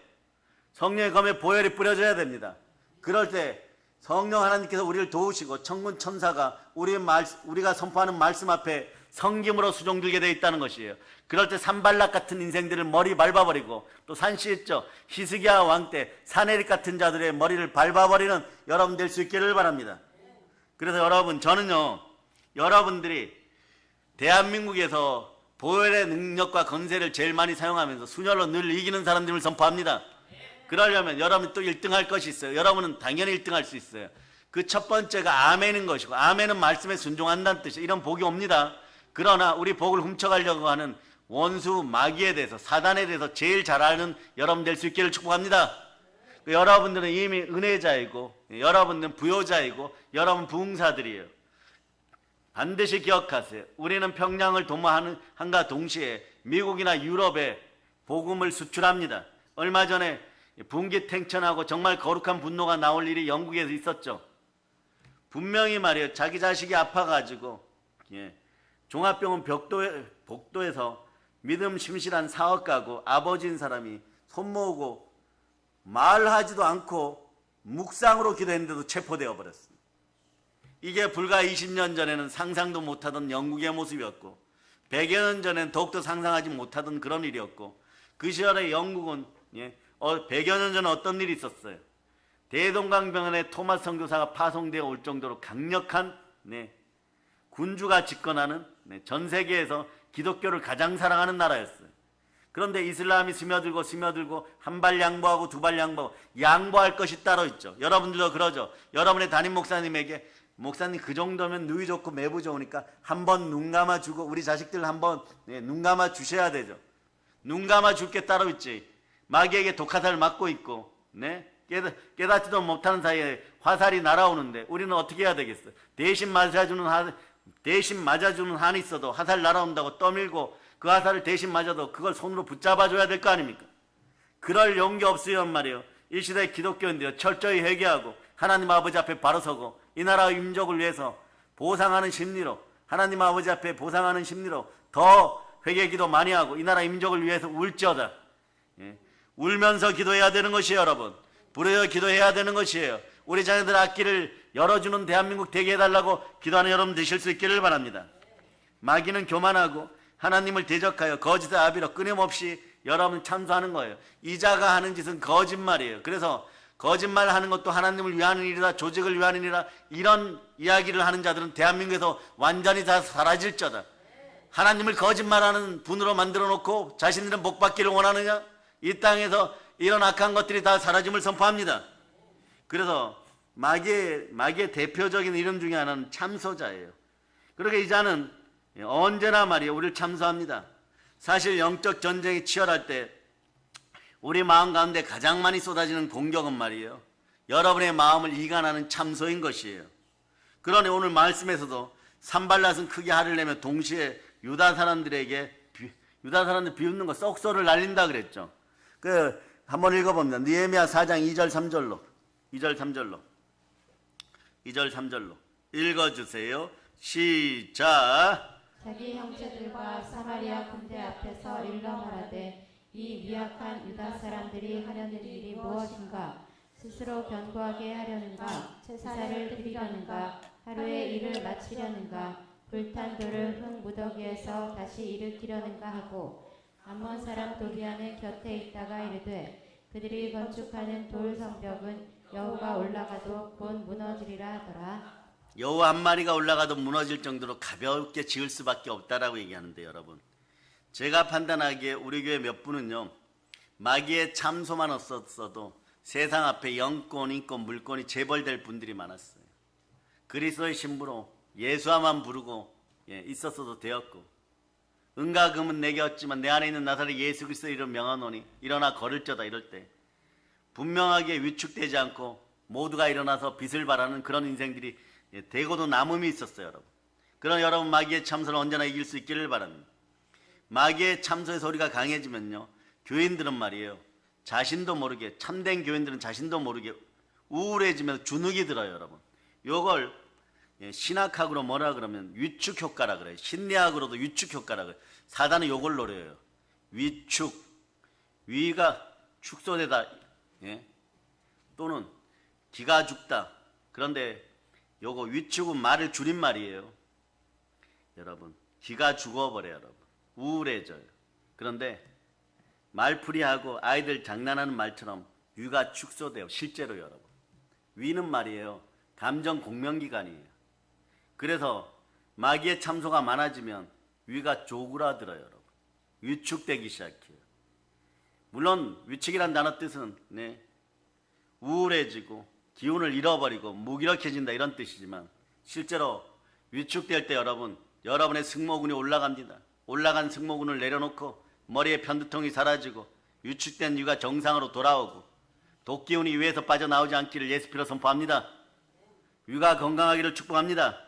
성령의 검에 보혈이 뿌려져야 됩니다. 그럴 때 성령 하나님께서 우리를 도우시고 천군 천사가 우리가 선포하는 말씀 앞에 성김으로 수종들게 되어 있다는 것이에요. 그럴 때 산발락 같은 인생들을 머리 밟아버리고 또 산시 있죠. 히스기야 왕 때 사내립 같은 자들의 머리를 밟아버리는 여러분 될 수 있기를 바랍니다. 그래서 여러분 저는요 여러분들이 대한민국에서 보혈의 능력과 건세를 제일 많이 사용하면서 순혈로 늘 이기는 사람들을 선포합니다. 그러려면 여러분이 또 1등 할 것이 있어요. 여러분은 당연히 1등 할 수 있어요. 그 첫 번째가 아멘인 것이고 아멘은 말씀에 순종한다는 뜻이에요. 이런 복이 옵니다. 그러나 우리 복을 훔쳐가려고 하는 원수 마귀에 대해서 사단에 대해서 제일 잘 아는 여러분 될 수 있기를 축복합니다. 여러분들은 이미 은혜자이고 여러분들은 부요자이고 여러분 부흥사들이에요. 반드시 기억하세요. 우리는 평양을 도모한과 동시에 미국이나 유럽에 복음을 수출합니다. 얼마 전에 분기탱천하고 정말 거룩한 분노가 나올 일이 영국에서 있었죠. 분명히 말이에요. 자기 자식이 아파가지고 종합병원 복도에서 믿음 심실한 사업가고 아버지인 사람이 손 모으고 말하지도 않고 묵상으로 기도했는데도 체포되어 버렸습니다. 이게 불과 20년 전에는 상상도 못하던 영국의 모습이었고 100여 년 전에는 더욱더 상상하지 못하던 그런 일이었고 그 시절에 영국은 100여 년 전에 어떤 일이 있었어요. 대동강병원에 토마스 선교사가 파송되어 올 정도로 강력한 네, 군주가 집권하는 전 세계에서 기독교를 가장 사랑하는 나라였어요. 그런데 이슬람이 스며들고 한 발 양보하고 두 발 양보하고 양보할 것이 따로 있죠. 여러분들도 그러죠. 여러분의 담임 목사님에게 목사님 그 정도면 누이 좋고 매부 좋으니까 한번 눈 감아주고 우리 자식들 한번 눈 감아 주셔야 되죠. 눈 감아 줄 게 따로 있지. 마귀에게 독화살을 맞고 있고 깨닫지도 못하는 사이에 화살이 날아오는데 우리는 어떻게 해야 되겠어요? 대신 맞아주는 한이 있어도 화살 날아온다고 떠밀고 그 화살을 대신 맞아도 그걸 손으로 붙잡아줘야 될 거 아닙니까? 그럴 용기 없으면 말이에요. 이 시대의 기독교인들요 철저히 회개하고 하나님 아버지 앞에 바로 서고 이 나라의 민족을 위해서 보상하는 심리로 하나님 아버지 앞에 보상하는 심리로 더 회개 기도 많이 하고 이 나라의 민족을 위해서 울지어다. 울면서 기도해야 되는 것이에요. 여러분 부르짖어 기도해야 되는 것이에요. 우리 자녀들 앞길을 열어주는 대한민국 되게 해달라고 기도하는 여러분 되실 수 있기를 바랍니다. 마귀는 교만하고 하나님을 대적하여 거짓의 아비로 끊임없이 여러분 참소하는 거예요. 이자가 하는 짓은 거짓말이에요. 그래서 거짓말하는 것도 하나님을 위하는 일이다, 조직을 위하는 일이다, 이런 이야기를 하는 자들은 대한민국에서 완전히 다 사라질 자다. 하나님을 거짓말하는 분으로 만들어 놓고 자신들은 복받기를 원하느냐? 이 땅에서 이런 악한 것들이 다 사라짐을 선포합니다. 그래서 마귀의 대표적인 이름 중에 하나는 참소자예요. 그렇게 이 자는 언제나 말이에요 우리를 참소합니다. 사실 영적 전쟁이 치열할 때 우리 마음 가운데 가장 많이 쏟아지는 공격은 말이에요 여러분의 마음을 이간하는 참소인 것이에요. 그러니 오늘 말씀에서도 산발랏은 크게 화를 내며 동시에 유다 사람들 비웃는 거 썩소를 날린다 그랬죠. 한번 읽어봅니다. 느헤미야 4장 2절 3절로 읽어주세요. 시작. 자기 형제들과 사마리아 군대 앞에서 일러 말하되 이 미약한 유다 사람들이 하려는 일이 무엇인가? 스스로 견고하게 하려는가? 제사를 드리려는가? 하루에 일을 마치려는가? 불탄 돌을 흙 무더기에서 다시 일으키려는가 하고 암몬 사람 도비안의 곁에 있다가 이르되 그들이 건축하는 돌 성벽은 여호가 올라가도 곧 무너지리라 하더라. 여우 한 마리가 올라가도 무너질 정도로 가볍게 지을 수밖에 없다라고 얘기하는데 여러분 제가 판단하기에 우리 교회 몇 분은요 마귀의 참소만 없었어도 세상 앞에 영권, 인권, 물권이 재벌될 분들이 많았어요. 그리스도의 신부로 예수와만 부르고 있었어도 되었고 은과 금은 내게 없지만 내 안에 있는 나사렛 예수 그리스도의 이름 명하노니 일어나 걸을저다 이럴 때 분명하게 위축되지 않고 모두가 일어나서 빛을 발하는 그런 인생들이 대고도 남음이 있었어요. 여러분 그런 여러분 마귀의 참소를 언제나 이길 수 있기를 바랍니다. 마귀의 참소의 소리가 강해지면요 교인들은 말이에요 자신도 모르게 참된 교인들은 자신도 모르게 우울해지면서 주눅이 들어요. 여러분 요걸 신학학으로 뭐라 그러면 위축 효과라 그래요. 심리학으로도 위축 효과라 그래요. 사단은 요걸 노려요. 위축 위가 축소되다 또는 기가 죽다. 그런데 요거 위축은 말을 줄임말이에요. 여러분 기가 죽어버려요. 여러분 우울해져요. 그런데 말풀이하고 아이들 장난하는 말처럼 위가 축소돼요. 실제로 여러분 위는 말이에요 감정 공명기관이에요. 그래서 마귀의 참소가 많아지면 위가 쪼그라들어요. 여러분 위축되기 시작해요. 물론 위축이란 단어 뜻은 우울해지고 기운을 잃어버리고 무기력해진다 이런 뜻이지만 실제로 위축될 때 여러분의 승모근이 올라갑니다. 올라간 승모근을 내려놓고 머리에 편두통이 사라지고 위축된 위가 정상으로 돌아오고 독기운이 위에서 빠져나오지 않기를 예수 피로 선포합니다. 위가 건강하기를 축복합니다.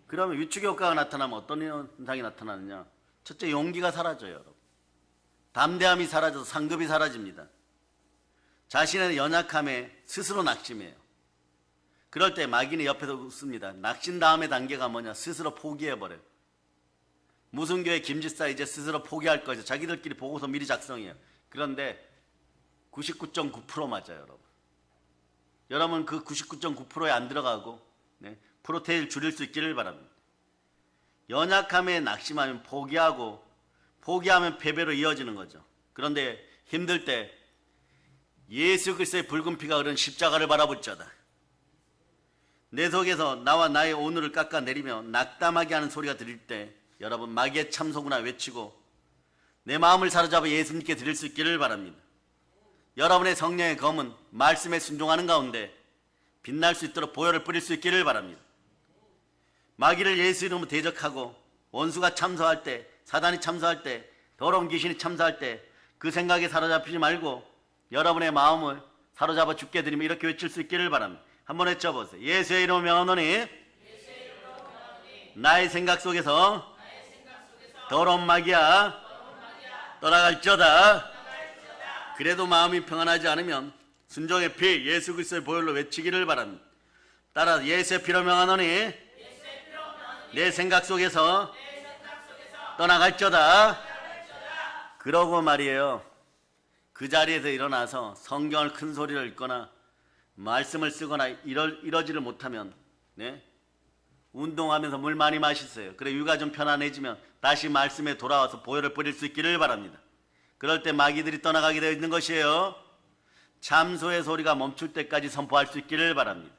그러면 위축 효과가 나타나면 어떤 현상이 나타나느냐? 첫째 용기가 사라져요. 여러분. 담대함이 사라져서 상급이 사라집니다. 자신의 연약함에 스스로 낙심해요. 그럴 때 마귀는 옆에서 웃습니다. 낙심 다음의 단계가 뭐냐? 스스로 포기해버려요. 무슨 교회 김집사 이제 스스로 포기할 거죠. 자기들끼리 보고서 미리 작성해요. 그런데 99.9% 맞아요. 여러분. 여러분 그 99.9%에 안 들어가고 프로테인을 줄일 수 있기를 바랍니다. 연약함에 낙심하면 포기하면 패배로 이어지는 거죠. 그런데 힘들 때 예수 그리스도의 붉은 피가 흐른 십자가를 바라볼지어다. 내 속에서 나와 나의 오늘을 깎아내리며 낙담하게 하는 소리가 들릴 때 여러분 마귀의 참소구나 외치고 내 마음을 사로잡아 예수님께 드릴 수 있기를 바랍니다. 여러분의 성령의 검은 말씀에 순종하는 가운데 빛날 수 있도록 보혈을 뿌릴 수 있기를 바랍니다. 마귀를 예수 이름으로 대적하고 원수가 참소할 때, 사단이 참소할 때, 더러운 귀신이 참소할 때 그 생각에 사로잡히지 말고 여러분의 마음을 사로잡아 주께 드리며 이렇게 외칠 수 있기를 바랍니다. 한번 외쳐보세요. 예수의 이름으로 명하노니 나의 생각 속에서 더러운 마귀야 떠나갈지어다. 그래도 마음이 평안하지 않으면 순종의 피 예수 그리스도의 보혈로 외치기를 바랍니다. 따라 예수의 피로 명하노니 내 생각 속에서 떠나갈지어다. 그러고 말이에요. 그 자리에서 일어나서 성경을 큰 소리를 읽거나 말씀을 쓰거나 이러지를 못하면 운동하면서 물 많이 마시세요. 그래 육아 좀 편안해지면 다시 말씀에 돌아와서 보혈을 뿌릴 수 있기를 바랍니다. 그럴 때 마귀들이 떠나가게 되어 있는 것이에요. 참소의 소리가 멈출 때까지 선포할 수 있기를 바랍니다.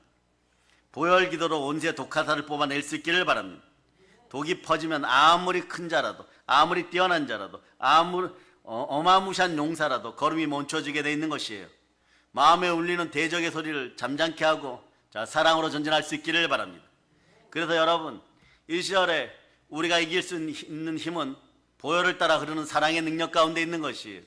보혈 기도로 온수의 독화살을 뽑아낼 수 있기를 바랍니다. 독이 퍼지면 아무리 큰 자라도 아무리 뛰어난 자라도 아무리 어마무시한 용사라도 걸음이 멈춰지게 되어 있는 것이에요. 마음에 울리는 대적의 소리를 잠잠케 하고 사랑으로 전진할 수 있기를 바랍니다. 그래서 여러분 이 시절에 우리가 이길 수 있는 힘은 보혈을 따라 흐르는 사랑의 능력 가운데 있는 것이에요.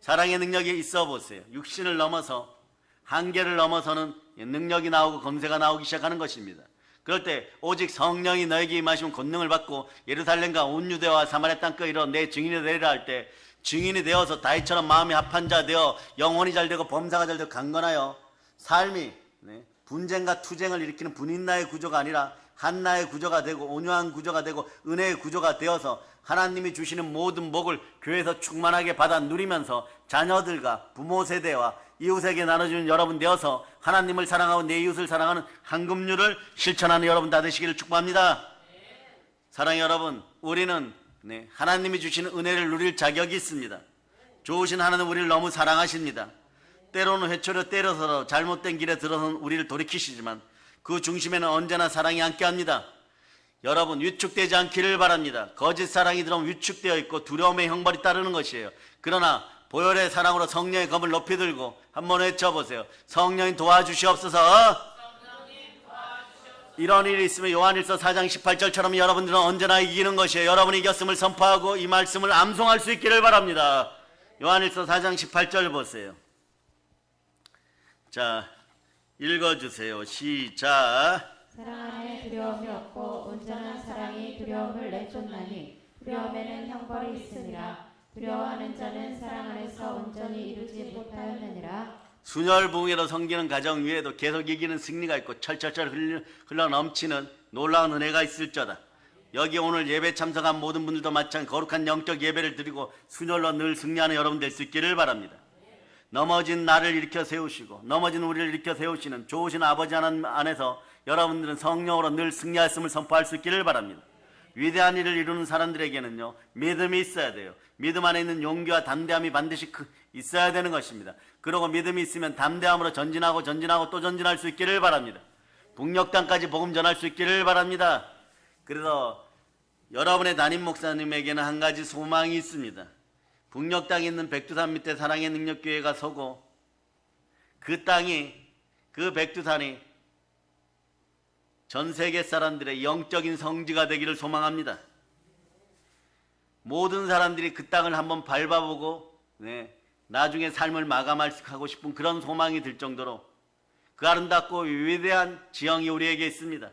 사랑의 능력이 있어 보세요. 육신을 넘어서 한계를 넘어서는 능력이 나오고 검세가 나오기 시작하는 것입니다. 그럴 때 오직 성령이 너에게 임하시면 권능을 받고 예루살렘과 온 유대와 사마리아 땅끝 이르러 내 증인이 되리라 할 때 증인이 되어서 다윗처럼 마음이 합한 자 되어 영혼이 잘 되고 범사가 잘 되고 강건하여 삶이 분쟁과 투쟁을 일으키는 분인나의 구조가 아니라 한나의 구조가 되고 온유한 구조가 되고 은혜의 구조가 되어서 하나님이 주시는 모든 복을 교회에서 충만하게 받아 누리면서 자녀들과 부모 세대와 이웃에게 나눠주는 여러분 되어서 하나님을 사랑하고 내 이웃을 사랑하는 한금률을 실천하는 여러분 다 되시기를 축복합니다. 사랑의 여러분, 우리는 하나님이 주시는 은혜를 누릴 자격이 있습니다. 좋으신 하나님 우리를 너무 사랑하십니다. 때로는 회초로 때려서 잘못된 길에 들어선 우리를 돌이키시지만 그 중심에는 언제나 사랑이 함께합니다. 여러분 위축되지 않기를 바랍니다. 거짓 사랑이 들어오면 위축되어 있고 두려움의 형벌이 따르는 것이에요. 그러나 보혈의 사랑으로 성령의 검을 높이 들고 한번 외쳐보세요. 성령님 도와주시옵소서. 이런 일이 있으면 요한일서 4장 18절처럼 여러분들은 언제나 이기는 것이에요. 여러분이 이겼음을 선포하고 이 말씀을 암송할 수 있기를 바랍니다. 요한일서 4장 18절 보세요. 자, 읽어주세요. 시작. 사랑 안에 두려움이 없고 온전한 사랑이 두려움을 내쫓나니 두려움에는 형벌이 있으니라. 두려워하는 자는 사랑 안에서 온전히 이루지 못하였느니라. 순혈붕해로 섬기는 가정 위에도 계속 이기는 승리가 있고 철철철 흘러 넘치는 놀라운 은혜가 있을저다. 여기 오늘 예배 참석한 모든 분들도 마찬가지 거룩한 영적 예배를 드리고 순혈로 늘 승리하는 여러분 될 수 있기를 바랍니다. 넘어진 나를 일으켜 세우시고 넘어진 우리를 일으켜 세우시는 좋으신 아버지 하나님 안에서 여러분들은 성령으로 늘 승리하였음을 선포할 수 있기를 바랍니다. 위대한 일을 이루는 사람들에게는요 믿음이 있어야 돼요. 믿음 안에 있는 용기와 담대함이 반드시 있어야 되는 것입니다. 그리고 믿음이 있으면 담대함으로 전진하고 또 전진할 수 있기를 바랍니다. 북녘 땅까지 복음 전할 수 있기를 바랍니다. 그래서 여러분의 담임 목사님에게는 한 가지 소망이 있습니다. 북녘 땅에 있는 백두산 밑에 사랑의 능력교회가 서고 그 땅이 그 백두산이 전 세계 사람들의 영적인 성지가 되기를 소망합니다. 모든 사람들이 그 땅을 한번 밟아보고 나중에 삶을 마감하고 싶은 그런 소망이 들 정도로 그 아름답고 위대한 지형이 우리에게 있습니다.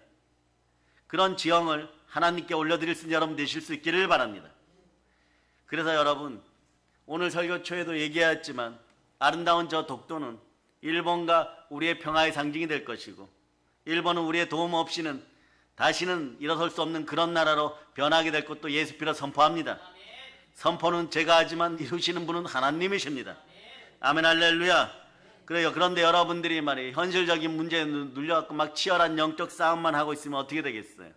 그런 지형을 하나님께 올려드릴 수 있는 여러분 되실 수 있기를 바랍니다. 그래서 여러분 오늘 설교 초에도 얘기했지만 아름다운 저 독도는 일본과 우리의 평화의 상징이 될 것이고 일본은 우리의 도움 없이는 다시는 일어설 수 없는 그런 나라로 변하게 될 것도 예수 피로 선포합니다. 선포는 제가 하지만 이루시는 분은 하나님이십니다. 아멘 할렐루야. 그래요. 그런데 여러분들이 말이에요 현실적인 문제에 눌려갖고 막 치열한 영적 싸움만 하고 있으면 어떻게 되겠어요?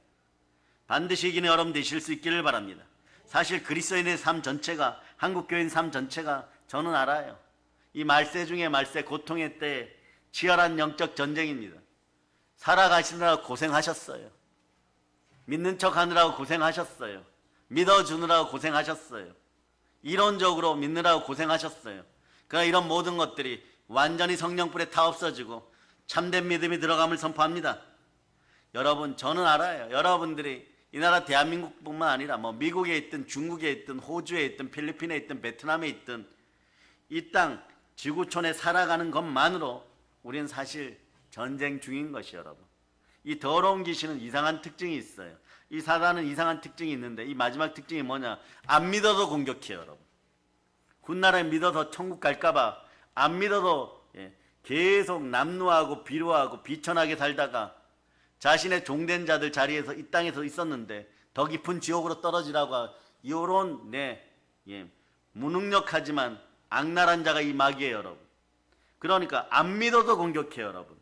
반드시 이기는 여러분 되실 수 있기를 바랍니다. 사실 그리스도인의 삶 전체가 한국교회인 삶 전체가 저는 알아요. 이 말세 중에 말세 고통의 때 치열한 영적 전쟁입니다. 살아가시느라 고생하셨어요. 믿는 척 하느라고 고생하셨어요. 믿어주느라고 고생하셨어요. 이론적으로 믿느라고 고생하셨어요. 그러나 이런 모든 것들이 완전히 성령불에 타 없어지고 참된 믿음이 들어감을 선포합니다. 여러분, 저는 알아요. 여러분들이 이 나라 대한민국뿐만 아니라 뭐 미국에 있든 중국에 있든 호주에 있든 필리핀에 있든 베트남에 있든 이 땅 지구촌에 살아가는 것만으로 우리는 사실 전쟁 중인 것이 여러분. 이 더러운 귀신은 이상한 특징이 있어요. 이 사단은 이상한 특징이 있는데 이 마지막 특징이 뭐냐? 안 믿어도 공격해요 여러분. 훗날에 믿어서 천국 갈까봐 안 믿어도 계속 남루하고 비루하고 비천하게 살다가 자신의 종된 자들 자리에서 이 땅에서 있었는데 더 깊은 지옥으로 떨어지라고 이런 무능력하지만 악랄한 자가 이 마귀예요 여러분. 그러니까 안 믿어도 공격해요 여러분.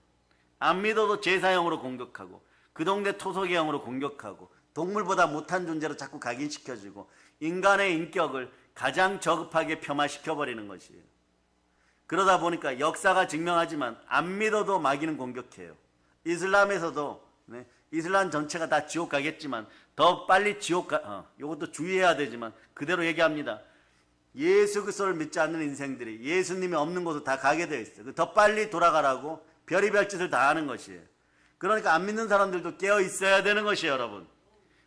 안 믿어도 제사형으로 공격하고 그 동네 토속의형으로 공격하고 동물보다 못한 존재로 자꾸 각인시켜주고 인간의 인격을 가장 저급하게 폄하시켜버리는 것이에요. 그러다 보니까 역사가 증명하지만 안 믿어도 마귀는 공격해요. 이슬람에서도 이슬람 전체가 다 지옥 가겠지만 더 빨리 지옥 이것도 주의해야 되지만 그대로 얘기합니다. 예수 그리스도를 믿지 않는 인생들이 예수님이 없는 곳으로 다 가게 되어 있어요. 더 빨리 돌아가라고 별의별 짓을 다 하는 것이에요. 그러니까 안 믿는 사람들도 깨어 있어야 되는 것이에요 여러분.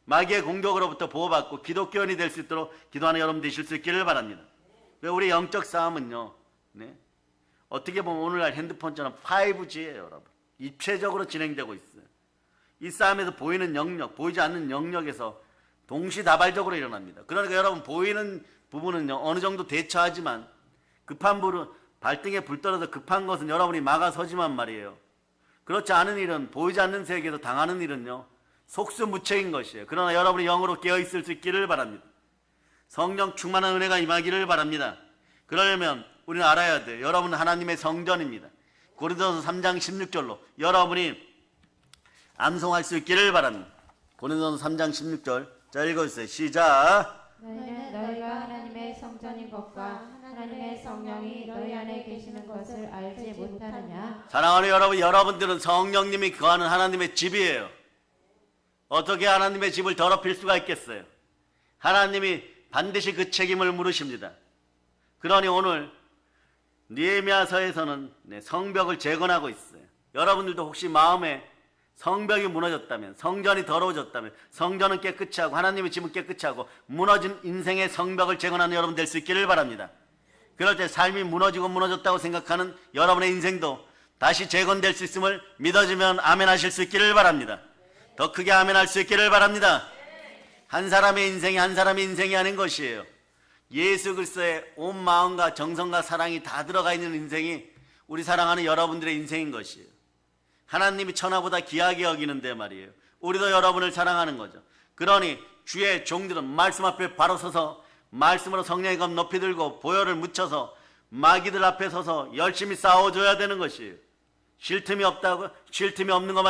마귀의 공격으로부터 보호받고 기독교인이 될 수 있도록 기도하는 여러분 되실 수 있기를 바랍니다. 우리 영적 싸움은요, 어떻게 보면 오늘날 핸드폰처럼 5G예요 여러분. 입체적으로 진행되고 있어요. 이 싸움에서 보이는 영역, 보이지 않는 영역에서 동시다발적으로 일어납니다. 그러니까 여러분 보이는 부분은요 어느 정도 대처하지만 급한 불은 발등에 불 떨어져 급한 것은 여러분이 막아서지만 말이에요. 그렇지 않은 일은 보이지 않는 세계에서 당하는 일은요 속수무책인 것이에요. 그러나 여러분이 영으로 깨어있을 수 있기를 바랍니다. 성령 충만한 은혜가 임하기를 바랍니다. 그러려면 우리는 알아야 돼요. 여러분은 하나님의 성전입니다. 고린도서 3장 16절로 여러분이 암송할 수 있기를 바랍니다. 고린도서 3장 16절 자 읽어주세요. 시작. 너희는 너희가 하나님의 성전인 것과 하나님의 성령이 너희 안에 계시는 것을 알지 못하느냐? 사랑하는 여러분, 여러분들은 성령님이 거하는 하나님의 집이에요. 어떻게 하나님의 집을 더럽힐 수가 있겠어요? 하나님이 반드시 그 책임을 물으십니다. 그러니 오늘 느헤미야서에서는 성벽을 재건하고 있어요. 여러분들도 혹시 마음에 성벽이 무너졌다면, 성전이 더러워졌다면, 성전은 깨끗이 하고 하나님의 집은 깨끗이 하고 무너진 인생의 성벽을 재건하는 여러분 될 수 있기를 바랍니다. 그럴 때 삶이 무너지고 무너졌다고 생각하는 여러분의 인생도 다시 재건될 수 있음을 믿어주면 아멘 하실 수 있기를 바랍니다. 더 크게 아멘 할 수 있기를 바랍니다. 한 사람의 인생이 한 사람의 인생이 아닌 것이에요. 예수 그리스도의 온 마음과 정성과 사랑이 다 들어가 있는 인생이 우리 사랑하는 여러분들의 인생인 것이에요. 하나님이 천하보다 귀하게 여기는데 말이에요. 우리도 여러분을 사랑하는 거죠. 그러니 주의 종들은 말씀 앞에 바로 서서 말씀으로 성령의 검 높이 들고 보혈을 묻혀서 마귀들 앞에 서서 열심히 싸워줘야 되는 것이에요. 쉴 틈이 없다고? 쉴 틈이 없는 거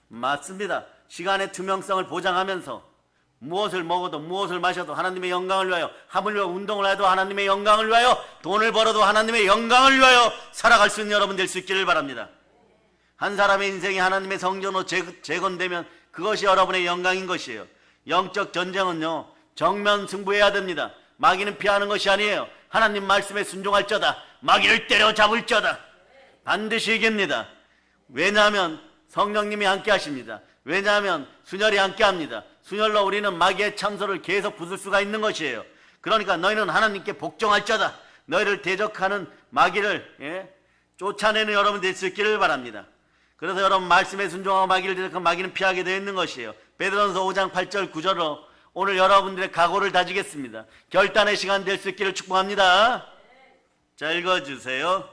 맞습니다. 시간의 투명성을 보장하면서 무엇을 먹어도 무엇을 마셔도 하나님의 영광을 위하여, 하물며 운동을 해도 하나님의 영광을 위하여, 돈을 벌어도 하나님의 영광을 위하여 살아갈 수 있는 여러분 될 수 있기를 바랍니다. 한 사람의 인생이 하나님의 성전으로 재건되면 그것이 여러분의 영광인 것이에요. 영적 전쟁은요 정면 승부해야 됩니다. 마귀는 피하는 것이 아니에요. 하나님 말씀에 순종할 자다, 마귀를 때려잡을 자다, 반드시 이깁니다. 왜냐하면 성령님이 함께 하십니다. 왜냐하면 순혈이 함께 합니다. 순혈로 우리는 마귀의 참소를 계속 부술 수가 있는 것이에요. 그러니까 너희는 하나님께 복종할 자다, 너희를 대적하는 마귀를 쫓아내는 여러분 될 수 있기를 바랍니다. 그래서 여러분 말씀에 순종하고 마귀를 대적하면 마귀는 피하게 되어 있는 것이에요. 베드로전서 5장 8절 9절로 오늘 여러분들의 각오를 다지겠습니다. 결단의 시간 될 수 있기를 축복합니다. 자 읽어주세요.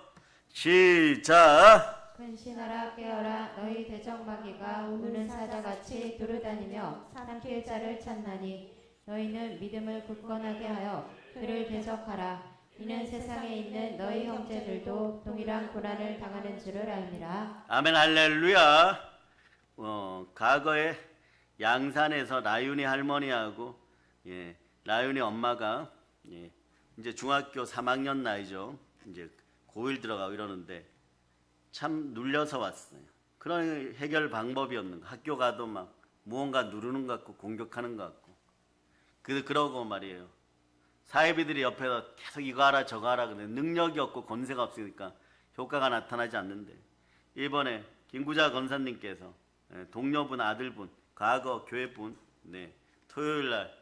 시작. 근신하라 깨어라 너희 대적 마귀가 우는 사자같이 두루다니며 삼킬 자를 찾나니 너희는 믿음을 굳건하게 하여 그를 대적하라. 이는 세상에 있는 너희 형제들도 동일한 고난을 당하는 줄을 알미라. 아멘 할렐루야. 과거에 양산에서 라윤이 할머니하고 라윤이 엄마가 이제 중학교 3학년 나이죠. 이제 고1 들어가고 이러는데 참 눌려서 왔어요. 그런 해결 방법이었는가? 학교 가도 막 무언가 누르는 것 같고 공격하는 것 같고. 그러고 말이에요. 사회비들이 옆에서 계속 이거 하라 저거 하라 그래. 능력이 없고 권세가 없으니까 효과가 나타나지 않는데, 이번에 김구자 권사님께서 동료분 아들분 과거 교회분 토요일날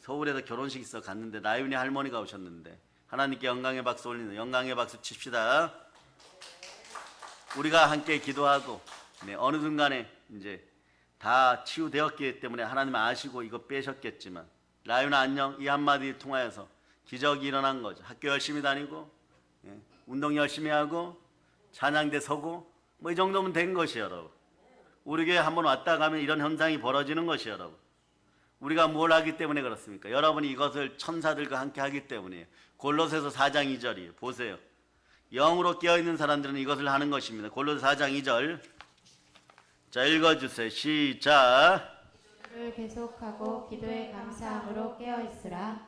서울에서 결혼식 있어 갔는데 나윤이 할머니가 오셨는데 하나님께 영광의 박수 올리는, 영광의 박수 칩시다. 우리가 함께 기도하고 어느 순간에 이제 다 치유되었기 때문에 하나님 아시고 이거 빼셨겠지만, 라윤아 안녕 이 한마디 통하여서 기적이 일어난 거죠. 학교 열심히 다니고 운동 열심히 하고 찬양대 서고 뭐 이 정도면 된 것이에요, 여러분. 우리 교회 한번 왔다 가면 이런 현상이 벌어지는 것이에요, 여러분. 우리가 뭘 하기 때문에 그렇습니까? 여러분이 이것을 천사들과 함께 하기 때문이에요. 골로새서 4장 2절이에요. 보세요. 영으로 깨어있는 사람들은 이것을 하는 것입니다. 골로새 4장 2절. 자, 읽어주세요. 시작. 를 계속하고 기도에 감사함으로 깨어 있으라.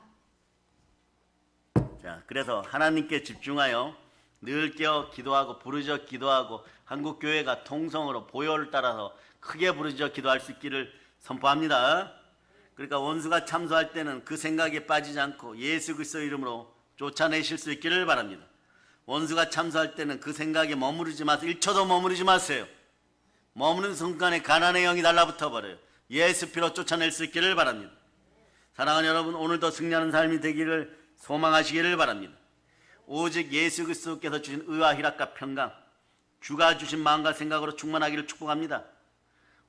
자, 그래서 하나님께 집중하여 늘 깨어 기도하고 부르짖어 기도하고 한국 교회가 통성으로 보혈을 따라서 크게 부르짖어 기도할 수 있기를 선포합니다. 그러니까 원수가 참소할 때는 그 생각에 빠지지 않고 예수 그리스도 이름으로 쫓아내실 수 있기를 바랍니다. 원수가 참소할 때는 그 생각에 머무르지 마세요. 1초도 머무르지 마세요. 머무는 순간에 가난의 영이 달라붙어 버려요. 예수 피로 쫓아낼 수 있기를 바랍니다. 사랑하는 여러분, 오늘도 승리하는 삶이 되기를 소망하시기를 바랍니다. 오직 예수 그리스도께서 주신 의와 희락과 평강, 주가 주신 마음과 생각으로 충만하기를 축복합니다.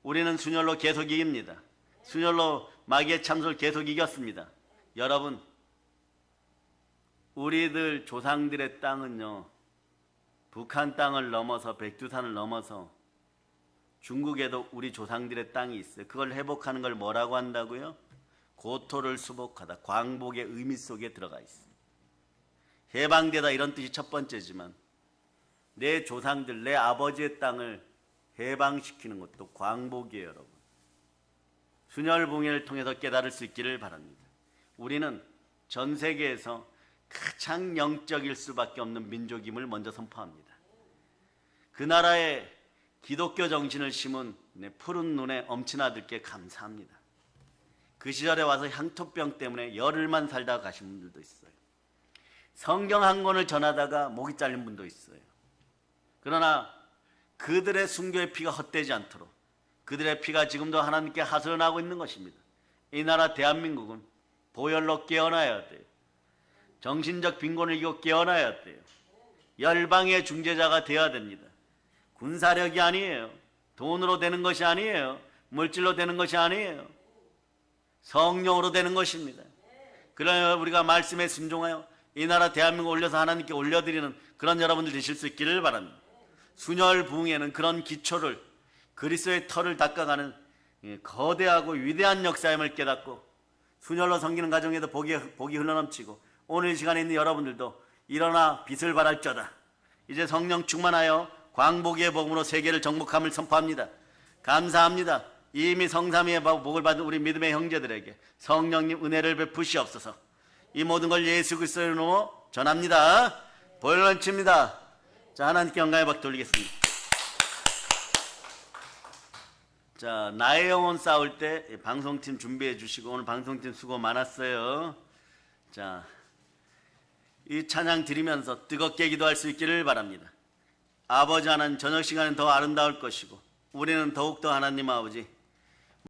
우리는 순혈로 계속 이깁니다. 순혈로 마귀의 참소를 계속 이겼습니다. 여러분, 우리들 조상들의 땅은요, 북한 땅을 넘어서 백두산을 넘어서 중국에도 우리 조상들의 땅이 있어요. 그걸 회복하는 걸 뭐라고 한다고요? 고토를 수복하다. 광복의 의미 속에 들어가 있어요. 해방되다 이런 뜻이 첫 번째지만, 내 조상들, 내 아버지의 땅을 해방시키는 것도 광복이에요, 여러분. 순혈봉회를 통해서 깨달을 수 있기를 바랍니다. 우리는 전 세계에서 가장 영적일 수밖에 없는 민족임을 먼저 선포합니다. 그 나라에 기독교 정신을 심은 푸른 눈의 엄친 아들께 감사합니다. 그 시절에 와서 향토병 때문에 열흘만 살다가 가신 분들도 있어요. 성경 한 권을 전하다가 목이 잘린 분도 있어요. 그러나 그들의 순교의 피가 헛되지 않도록 그들의 피가 지금도 하나님께 하소연하고 있는 것입니다. 이 나라 대한민국은 보혈로 깨어나야 돼요. 정신적 빈곤을 이기고 깨어나야 돼요. 열방의 중재자가 되어야 됩니다. 군사력이 아니에요. 돈으로 되는 것이 아니에요. 물질로 되는 것이 아니에요. 성령으로 되는 것입니다. 그러나 우리가 말씀에 순종하여 이 나라 대한민국 올려서 하나님께 올려드리는 그런 여러분들 되실 수 있기를 바랍니다. 순혈 부흥에는 그런 기초를, 그리스도의 털을 닦아가는 거대하고 위대한 역사임을 깨닫고 순혈로 섬기는 가정에도 복이 흘러넘치고, 오늘 이 시간에 있는 여러분들도 일어나 빛을 발할지어다. 이제 성령 충만하여 광복의 복음으로 세계를 정복함을 선포합니다. 감사합니다. 이미 성삼위의 복을 받은 우리 믿음의 형제들에게 성령님 은혜를 베푸시옵소서. 이 모든 걸 예수 그리스도의 이름으로 전합니다. 보혈런칩니다. 자, 하나님께 영광의 박수 돌리겠습니다. 자, 나의 영혼 싸울 때 방송팀 준비해 주시고, 오늘 방송팀 수고 많았어요. 자, 이 찬양 드리면서 뜨겁게 기도할 수 있기를 바랍니다. 아버지 하나님, 저녁 시간은 더 아름다울 것이고 우리는 더욱더 하나님 아버지